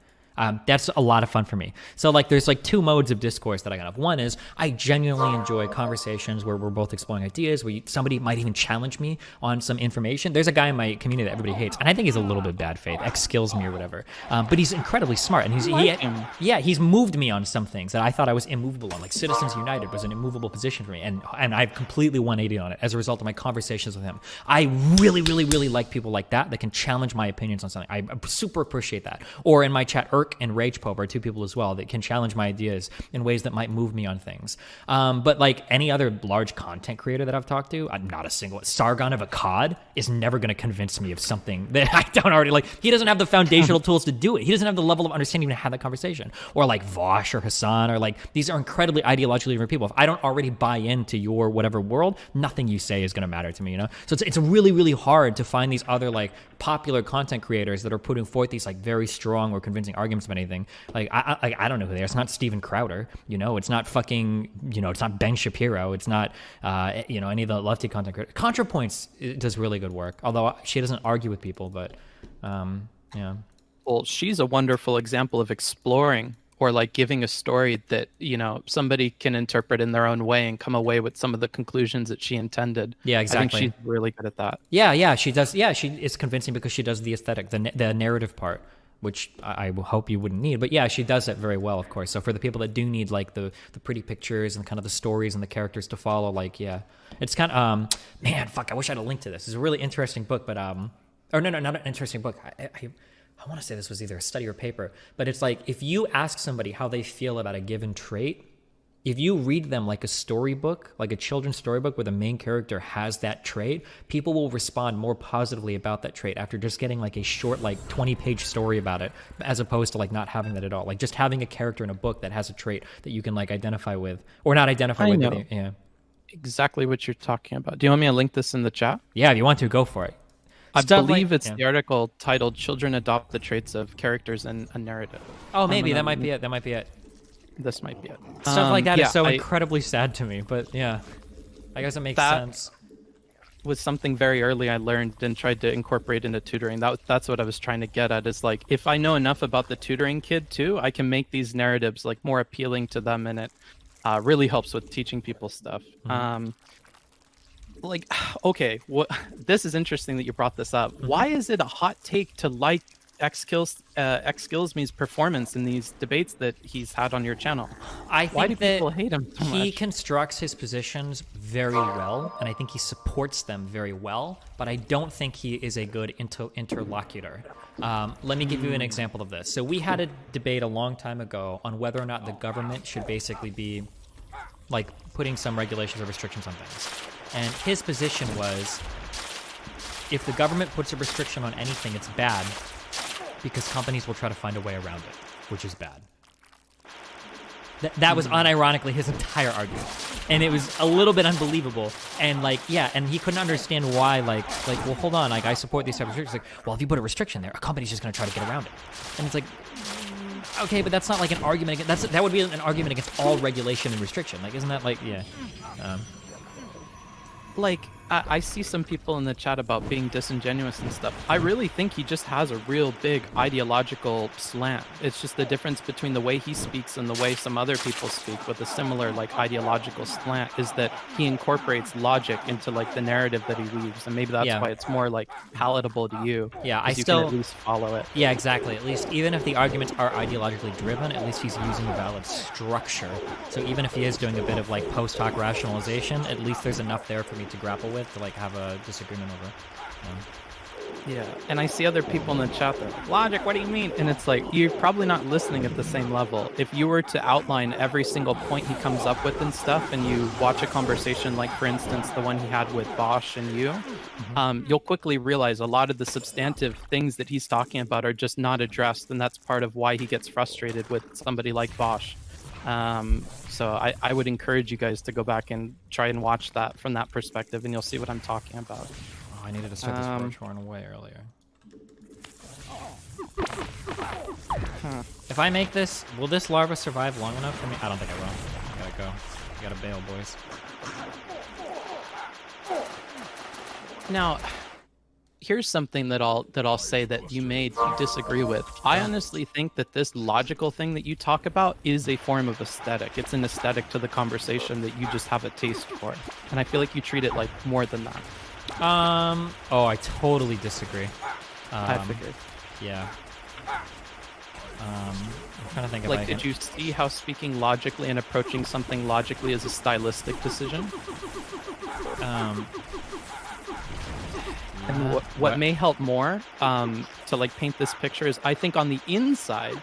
That's a lot of fun for me. So, like, there's like 2 modes of discourse that I got. One is I genuinely enjoy conversations where we're both exploring ideas, where somebody might even challenge me on some information. There's a guy in my community that everybody hates, and I think he's a little bit bad faith, skills me or whatever. But he's incredibly smart, and he's moved me on some things that I thought I was immovable on. Like Citizens United was an immovable position for me, and I've completely 180 on it as a result of my conversations with him. I really, really, really like people like that can challenge my opinions on something. I super appreciate that. Or in my chat, and Rage Pope are 2 people as well that can challenge my ideas in ways that might move me on things. But like any other large content creator that I've talked to, I'm not a single. Sargon of Akkad is never going to convince me of something that I don't already like. He doesn't have the foundational tools to do it. He doesn't have the level of understanding to have that conversation. Or like Vosh or Hassan, or like these are incredibly ideologically different people. If I don't already buy into your whatever world, nothing you say is going to matter to me, you know? So it's really, really hard to find these other like popular content creators that are putting forth these like very strong or convincing arguments of anything. Like I don't know who they are. It's not Steven Crowder, you know. It's not fucking, you know. It's not Ben Shapiro. It's not you know, any of the lefty content creators. ContraPoints does really good work, although she doesn't argue with people. But yeah. Well, she's a wonderful example of exploring or like giving a story that, you know, somebody can interpret in their own way and come away with some of the conclusions that she intended. Yeah, exactly. I think she's really good at that. Yeah, she does. Yeah, she is convincing because she does the aesthetic, the narrative part, which I hope you wouldn't need. But yeah, she does it very well, of course. So for the people that do need like the pretty pictures and kind of the stories and the characters to follow, like, yeah, it's kind of, man, fuck, I wish I had a link to this. It's a really interesting book, but, or no, not an interesting book. I want to say this was either a study or paper, but it's like if you ask somebody how they feel about a given trait, if you read them like a storybook, like a children's storybook where the main character has that trait, people will respond more positively about that trait after just getting like a short, like 20-page story about it, as opposed to like not having that at all. Like just having a character in a book that has a trait that you can like identify with or not identify with. Know. Yeah. Exactly what you're talking about. Do you want me to link this in the chat? Yeah, if you want to, go for it. I believe it's the article titled "Children Adopt the Traits of Characters in a Narrative." Oh, maybe that might be it. That might be it. This might be it. Stuff like that is so incredibly sad to me, but yeah, I guess it makes sense. was something very early I learned and tried to incorporate into tutoring. That's what I was trying to get at, is like, if I know enough about the tutoring kid too, I can make these narratives like more appealing to them, and it really helps with teaching people stuff. Like, okay, this is interesting that you brought this up. Why is it a hot take to like Xkillsme's performance in these debates that he's had on your channel? I think Why do that people hate him so he much? constructs his positions very well, and I think he supports them very well, but I don't think he is a good interlocutor. Let me give you an example of this. So we had a debate a long time ago on whether or not the government should basically be like putting some regulations or restrictions on things. And his position was, if the government puts a restriction on anything, it's bad, because companies will try to find a way around it, which is bad. That was unironically his entire argument. And it was a little bit unbelievable. And like, yeah, and he couldn't understand why, like, well, hold on, like, I support these type of restrictions. Like, well, if you put a restriction there, a company's just going to try to get around it. And it's like, okay, but that's not like an argument against, that would be an argument against all regulation and restriction. Like, isn't that like, yeah. Like, I see some people in the chat about being disingenuous and stuff. I really think he just has a real big ideological slant. It's just the difference between the way he speaks and the way some other people speak with a similar like ideological slant is that he incorporates logic into like the narrative that he weaves, and maybe that's why it's more like palatable to you. Yeah, I you still can at least follow it. Yeah, exactly. At least, even if the arguments are ideologically driven, at least he's using valid structure. So even if he is doing a bit of like post hoc rationalization, at least there's enough there for me to grapple with to like have a disagreement over. Yeah, and I see other people in the chat that are, logic, what do you mean? And it's like, you're probably not listening at the same level. If you were to outline every single point he comes up with and stuff, and you watch a conversation like, for instance, the one he had with Bosch and you, you'll quickly realize a lot of the substantive things that he's talking about are just not addressed, and that's part of why he gets frustrated with somebody like Bosch. So I would encourage you guys to go back and try and watch that from that perspective, and you'll see what I'm talking about. Oh, I needed to start this birch horn away earlier. If I make this, will this larva survive long enough for me? I don't think I will. I gotta go. I gotta bail, boys. Now, here's something that I'll say that you may disagree with. I honestly think that this logical thing that you talk about is a form of aesthetic. It's an aesthetic to the conversation that you just have a taste for, and I feel like you treat it like more than that. Oh, I totally disagree. I figured. Yeah. I'm trying to think of like, did you see how speaking logically and approaching something logically is a stylistic decision? And what may help more to like paint this picture is, I think on the inside,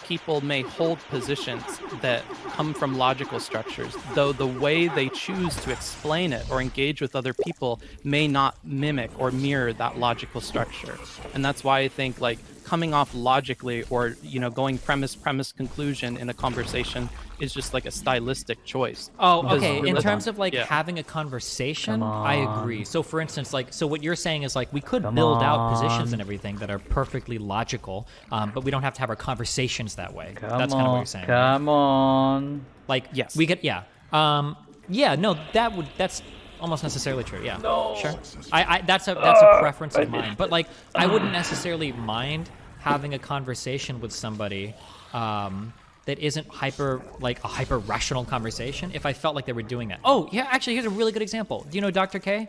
people may hold positions that come from logical structures, though the way they choose to explain it or engage with other people may not mimic or mirror that logical structure. And that's why I think like coming off logically, or going premise conclusion in a conversation is just like a stylistic choice. Oh, okay. In terms of like having a conversation, I agree. So for instance, like, so what you're saying is like, we could build out positions and everything that are perfectly logical, but we don't have to have our conversations that way. That's kind of what you're saying. Come on. Like, yes, we could, no, that's almost necessarily true. Yeah, sure. That's a preference of mine. But like, I wouldn't necessarily mind having a conversation with somebody that isn't a hyper rational conversation if I felt like they were doing that. Oh, yeah, actually, here's a really good example. Do you know Dr. K?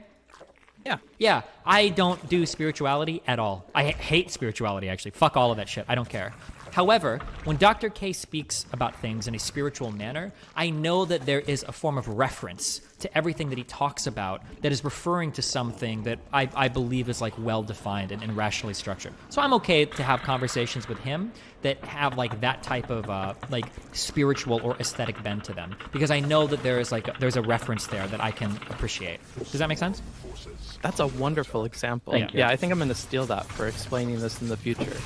Yeah, I don't do spirituality at all. I hate spirituality, actually. Fuck all of that shit. I don't care. However, when Dr. K speaks about things in a spiritual manner, I know that there is a form of reference to everything that he talks about that is referring to something that I believe is like well-defined and rationally structured. So I'm okay to have conversations with him that have like that type of like spiritual or aesthetic bend to them, because I know that there's a reference there that I can appreciate. Does that make sense? That's a wonderful example. Yeah, I think I'm going to steal that for explaining this in the future.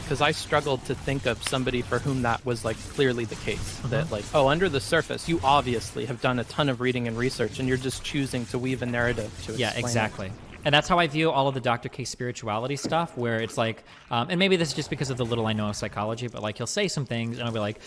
Because I struggled to think of somebody for whom that was like clearly the case. That like, oh, under the surface, you obviously have done a ton of reading and research, and you're just choosing to weave a narrative to explain exactly. it. And that's how I view all of the Dr. K spirituality stuff, where it's like, and maybe this is just because of the little I know of psychology, but like he'll say some things and I'll be like,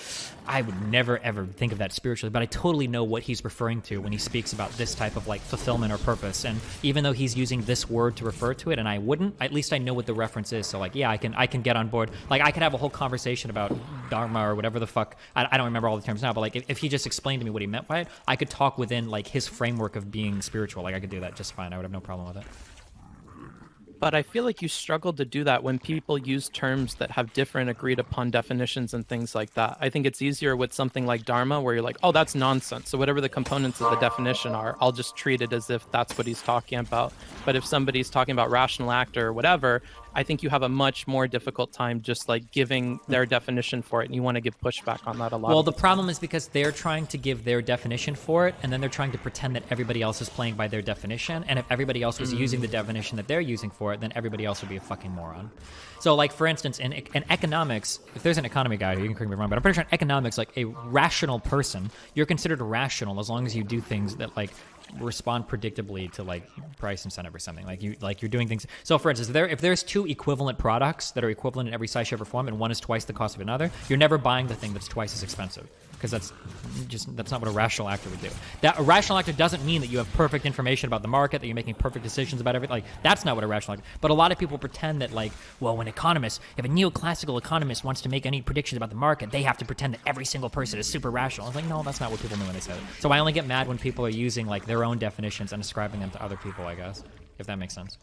I would never ever think of that spiritually, but I totally know what he's referring to when he speaks about this type of like fulfillment or purpose. And even though he's using this word to refer to it and I wouldn't, at least I know what the reference is. So like, yeah, I can get on board. Like I could have a whole conversation about Dharma or whatever the fuck. I don't remember all the terms now, but like if he just explained to me what he meant by it, I could talk within like his framework of being spiritual. Like I could do that just fine. I would have no problem with it. But I feel like you struggle to do that when people use terms that have different agreed upon definitions and things like that. I think it's easier with something like Dharma where you're like, oh, that's nonsense. So whatever the components of the definition are, I'll just treat it as if that's what he's talking about. But if somebody's talking about rational act or whatever, I think you have a much more difficult time just like giving their definition for it, and you want to give pushback on that a lot. Well, the problem is because they're trying to give their definition for it, and then they're trying to pretend that everybody else is playing by their definition, and if everybody else was using the definition that they're using for it, then everybody else would be a fucking moron. So, like, for instance, in economics, if there's an economy guy, you can correct me wrong, but I'm pretty sure in economics, like, a rational person, you're considered rational as long as you do things that, like, respond predictably to like price incentive or something. Like you're doing things. So for instance, if there's two equivalent products that are equivalent in every size, shape, or form, and one is twice the cost of another, you're never buying the thing that's twice as expensive, because that's not what a rational actor would do. That a rational actor doesn't mean that you have perfect information about the market, that you're making perfect decisions about everything. Like that's not what a rational actor. But a lot of people pretend that like, well, when economists, if a neoclassical economist wants to make any predictions about the market, they have to pretend that every single person is super rational. I was like, no, that's not what people mean when they say it. So I only get mad when people are using like their own definitions and ascribing them to other people, I guess, if that makes sense.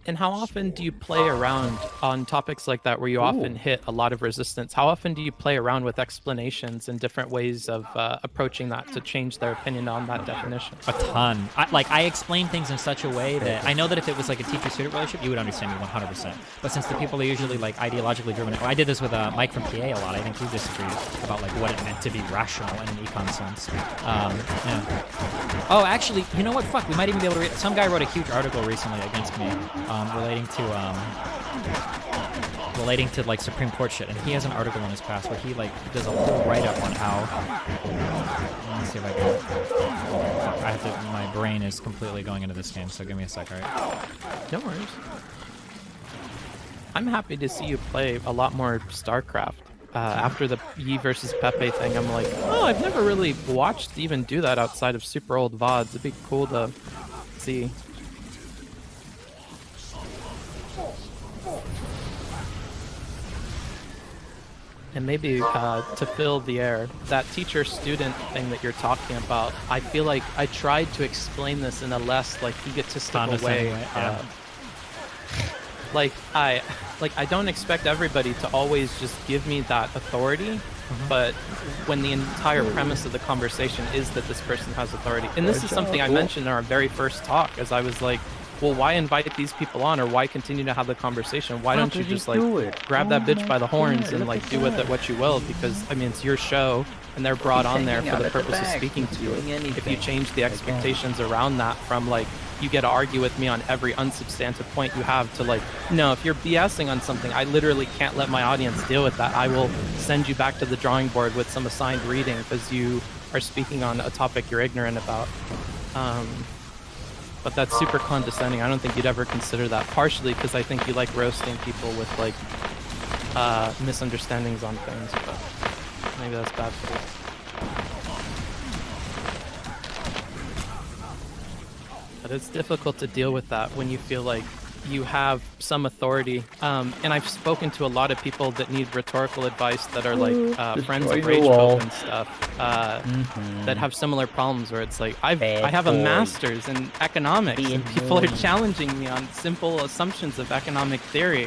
And how often do you play around on topics like that where you often hit a lot of resistance? How often do you play around with explanations and different ways of approaching that to change their opinion on that definition? A ton. I explain things in such a way that I know that if it was like a teacher-student relationship, you would understand me 100%. But since the people are usually like ideologically driven, I did this with Mike from PA a lot. I think he disagreed about like what it meant to be rational in an econ sense. Yeah. Oh, actually, you know what? Fuck, we might even be able to read. Some guy wrote a huge article recently against me. Relating to like Supreme Court shit, and he has an article in his past where he like does a whole write-up on how. Let me see if I can. Oh, fuck, I have to. My brain is completely going into this game, so give me a sec, alright? No worries. I'm happy to see you play a lot more StarCraft. After the Yi versus Pepe thing, I'm like, oh, I've never really watched even do that outside of super old VODs. It'd be cool to see. And maybe to fill the air, that teacher-student thing that you're talking about, I feel like I tried to explain this in a less like egotistical way. Yeah. I don't expect everybody to always just give me that authority, but when the entire premise of the conversation is that this person has authority, and this is something I mentioned in our very first talk, as I was like, well, why invite these people on, or why continue to have the conversation? Why don't you just like grab that bitch by the horns and like do with it what you will? Because I mean, it's your show, and they're brought on there for the purpose of speaking to you. If you change the expectations around that from like you get to argue with me on every unsubstantive point you have to like, no, if you're BSing on something, I literally can't let my audience deal with that. I will send you back to the drawing board with some assigned reading because you are speaking on a topic you're ignorant about. But that's super condescending. I don't think you'd ever consider that, partially because I think you like roasting people with like misunderstandings on things, but maybe that's bad for you. But it's difficult to deal with that when you feel like you have some authority. And I've spoken to a lot of people that need rhetorical advice that are like friends of Rage Folk and stuff that have similar problems where it's like, I have a master's in economics and people are challenging me on simple assumptions of economic theory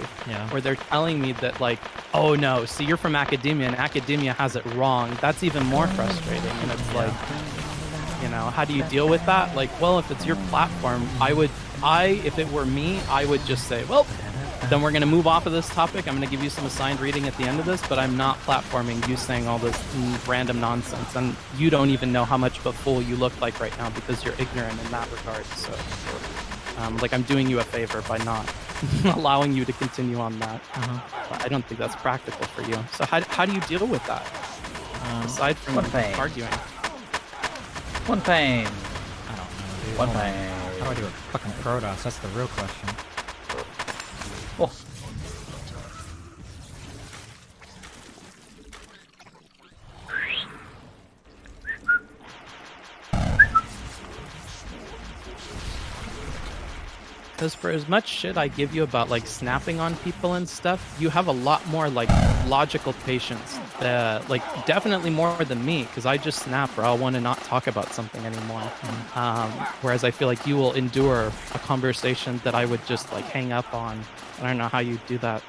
where they're telling me that like, oh no, see, you're from academia and academia has it wrong. That's even more frustrating. And it's like, you know, how do you deal with that? Like, well, if it's your platform, if it were me, I would just say, well, then we're going to move off of this topic. I'm going to give you some assigned reading at the end of this, but I'm not platforming you saying all this random nonsense. And you don't even know how much of a fool you look like right now because you're ignorant in that regard. So, like, I'm doing you a favor by not allowing you to continue on that. But I don't think that's practical for you. So how do you deal with that? Aside from arguing. One pain. I don't know, dude. One pain. How do I do a fucking Protoss? That's the real question. Oh. Because for as much shit I give you about like snapping on people and stuff, you have a lot more like logical patience. Like definitely more than me, because I just snap or I'll want to not talk about something anymore. Whereas I feel like you will endure a conversation that I would just like hang up on. I don't know how you do that.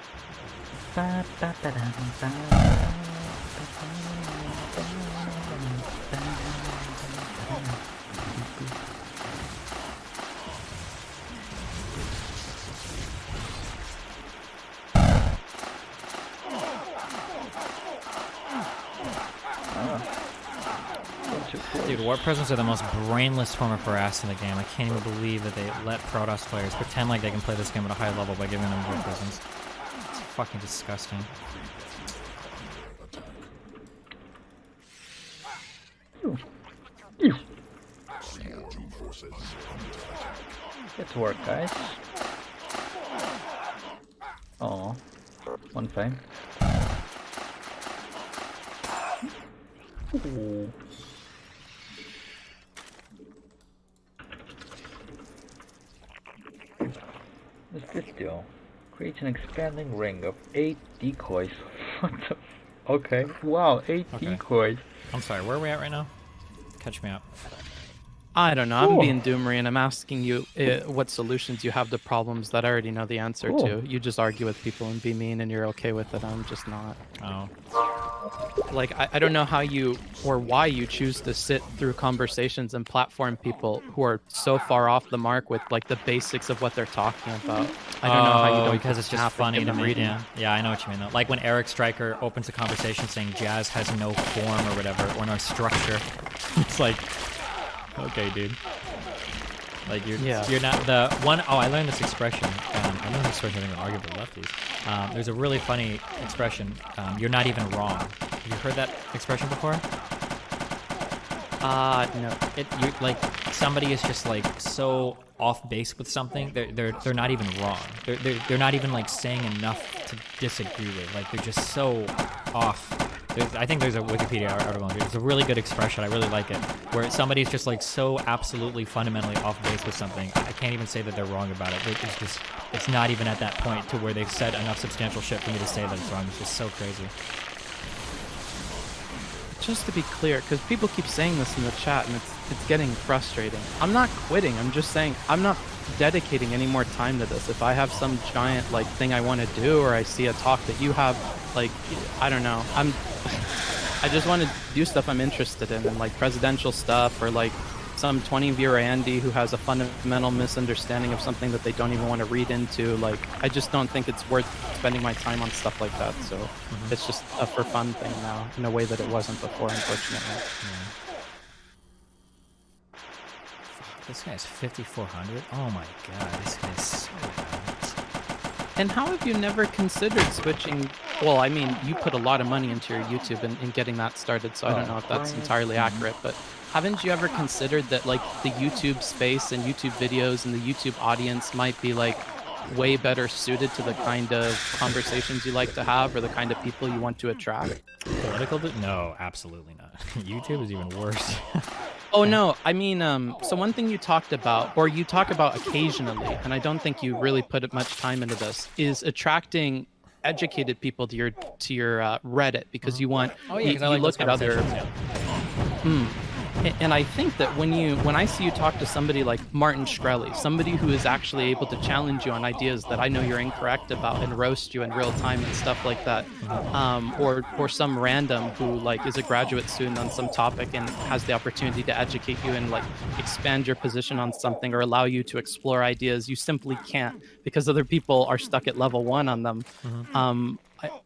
Dude, War Presents are the most brainless form of harass in the game. I can't even believe that they let Protoss players pretend like they can play this game at a high level by giving them War Presents. It's fucking disgusting. Get to work, guys. Oh, one thing. Ooh. What's this deal? Creates an expanding ring of 8 decoys. What the? Okay. Wow, 8 Okay. decoys. I'm sorry, where are we at right now? Catch me up. I don't know. I'm Cool. being doomery and I'm asking you what solutions you have to problems that I already know the answer Cool. to. You just argue with people and be mean and you're okay with it. I'm just not. Oh. Like, I don't know how you or why you choose to sit through conversations and platform people who are so far off the mark with like the basics of what they're talking about. I don't know how you don't because it's just snap and funny give to them me. reading. Yeah, I know what you mean though. Like when Eric Stryker opens a conversation saying jazz has no form or whatever, or no structure. It's like, okay, dude. Like you're not the one. Oh, I learned this expression. I learned this expression in Arguable Lefties. There's a really funny expression. You're not even wrong. Have you heard that expression before? No. You like somebody is just like so off base with something. They're not even wrong. They're not even like saying enough to disagree with. Like they're just so off. I think there's a Wikipedia article. There's a really good expression. I really like it, where somebody's just like so absolutely fundamentally off base with something. I can't even say that they're wrong about it. It's not even at that point to where they've said enough substantial shit for me to say that it's wrong. It's just so crazy. Just to be clear, because people keep saying this in the chat and it's getting frustrating. I'm not quitting. I'm just saying I'm not dedicating any more time to this. If I have some giant like thing I want to do, or I see a talk that you have, like, I don't know. I just want to do stuff I'm interested in, and like presidential stuff, or like some 20 viewer Andy who has a fundamental misunderstanding of something that they don't even want to read into. Like, I just don't think it's worth spending my time on stuff like that. So it's just a for fun thing now, in a way that it wasn't before, unfortunately. This guy's 5,400. Oh my god, this guy's so bad. And how have you never considered switching? Well, I mean, you put a lot of money into your YouTube and getting that started, so I don't know if that's entirely accurate, but haven't you ever considered that like the YouTube space and YouTube videos and the YouTube audience might be like way better suited to the kind of conversations you like to have, or the kind of people you want to attract? Political? No, absolutely not. YouTube is even worse. Oh no, I mean, so one thing you talked about, or you talk about occasionally, and I don't think you really put much time into this, is attracting educated people to your Reddit, because you want you look at other. And I think that when I see you talk to somebody like Martin Shkreli, somebody who is actually able to challenge you on ideas that I know you're incorrect about and roast you in real time and stuff like that, or some random who like is a graduate student on some topic and has the opportunity to educate you and like expand your position on something or allow you to explore ideas you simply can't because other people are stuck at level 1 on them.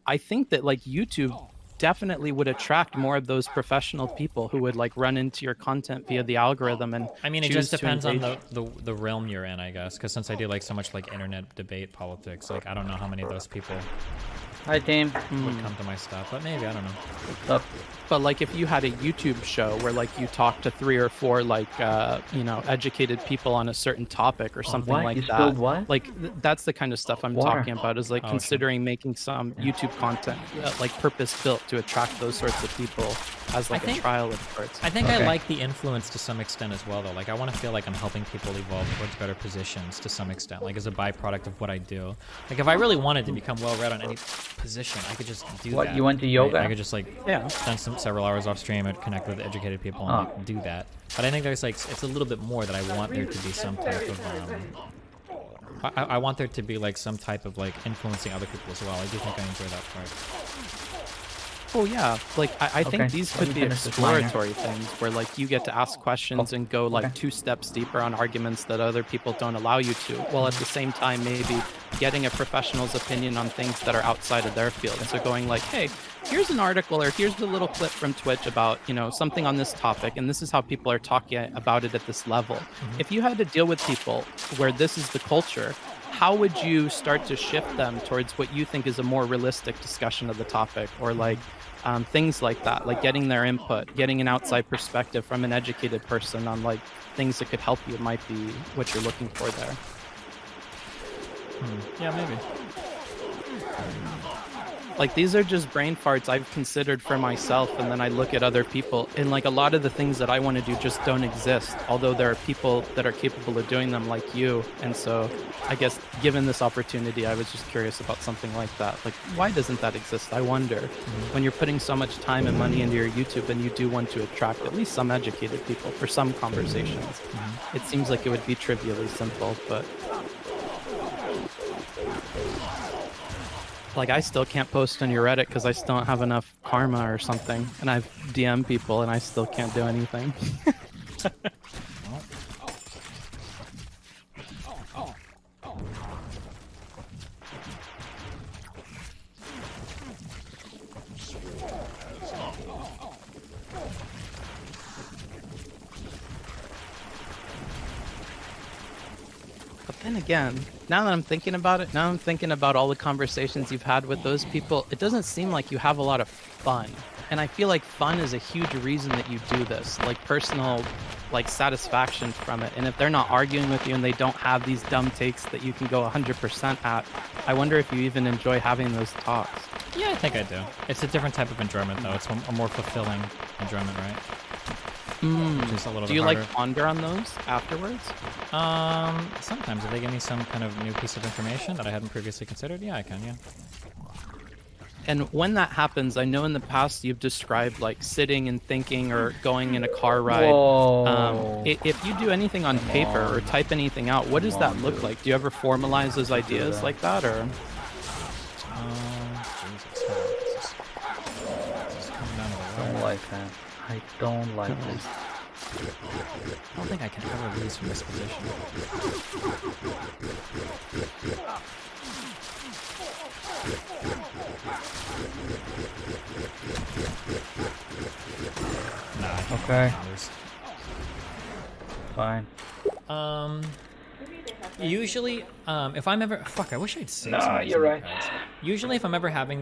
I think that like YouTube definitely would attract more of those professional people who would like run into your content via the algorithm. And I mean, it just depends on the realm you're in, I guess, because since I do like so much like internet debate politics, like I don't know how many of those people Hi team. would come to my stuff, but maybe, I don't know. What's up? But like if you had a YouTube show where like you talk to 3 or 4 like educated people on a certain topic or something what? like You that. spilled what? Like that's the kind of stuff I'm Water. talking about is like Oh, okay. considering making some YouTube content like purpose built to attract those sorts of people as like a trial of sorts. I think Okay. I like the influence to some extent as well, though. Like, I want to feel like I'm helping people evolve towards better positions to some extent, like as a byproduct of what I do. Like, if I really wanted to become well-read on any position, I could just do What, that. you went to right? yoga? I could just like spend several hours off stream and connect with educated people and like, do that. But I think there's like it's a little bit more that I want there to be some type of I want there to be like some type of like influencing other people as well. I do think I enjoy that part. Oh yeah, like I think Okay, these let could me be finish this liner. exploratory things where like you get to ask questions and go like 2 steps deeper on arguments that other people don't allow you to, while at the same time maybe getting a professional's opinion on things that are outside of their field. So going like, hey, here's an article or here's a little clip from Twitch about, something on this topic, and this is how people are talking about it at this level. If you had to deal with people where this is the culture, how would you start to shift them towards what you think is a more realistic discussion of the topic, or like things like that, like getting their input, getting an outside perspective from an educated person on like things that could help you might be what you're looking for there. Yeah, maybe. Like these are just brain farts I've considered for myself, and then I look at other people, and like a lot of the things that I want to do just don't exist, although there are people that are capable of doing them like you. And so I guess given this opportunity, I was just curious about something like that. Like, why doesn't that exist? I wonder. When you're putting so much time and money into your YouTube and you do want to attract at least some educated people for some conversations, it seems like it would be trivially simple, but like I still can't post on your Reddit because I still don't have enough karma or something, and I've DM'd people and I still can't do anything. But then again, now that I'm thinking about it, now I'm thinking about all the conversations you've had with those people, it doesn't seem like you have a lot of fun. And I feel like fun is a huge reason that you do this, like personal like satisfaction from it. And if they're not arguing with you and they don't have these dumb takes that you can go 100% at, I wonder if you even enjoy having those talks. Yeah, I think I do. It's a different type of enjoyment, though. It's a more fulfilling enjoyment, right? Which is a little Do bit you harder. like ponder on those afterwards? Sometimes if they give me some kind of new piece of information that I hadn't previously considered, yeah, I can, yeah. And when that happens, I know in the past you've described like sitting and thinking or going in a car ride. Whoa. If you do anything on paper or type anything out, what does that look like? Do you ever formalize those ideas like that, or? Jesus. This is coming down to the I don't wire. like that. I don't like this. I don't think I can ever lose from this position. Nah, I think Okay. I can lose. Fine. Usually, if I'm ever... Fuck, I wish I'd saved Nah, some of these you're new right. cards. Usually, if I'm ever having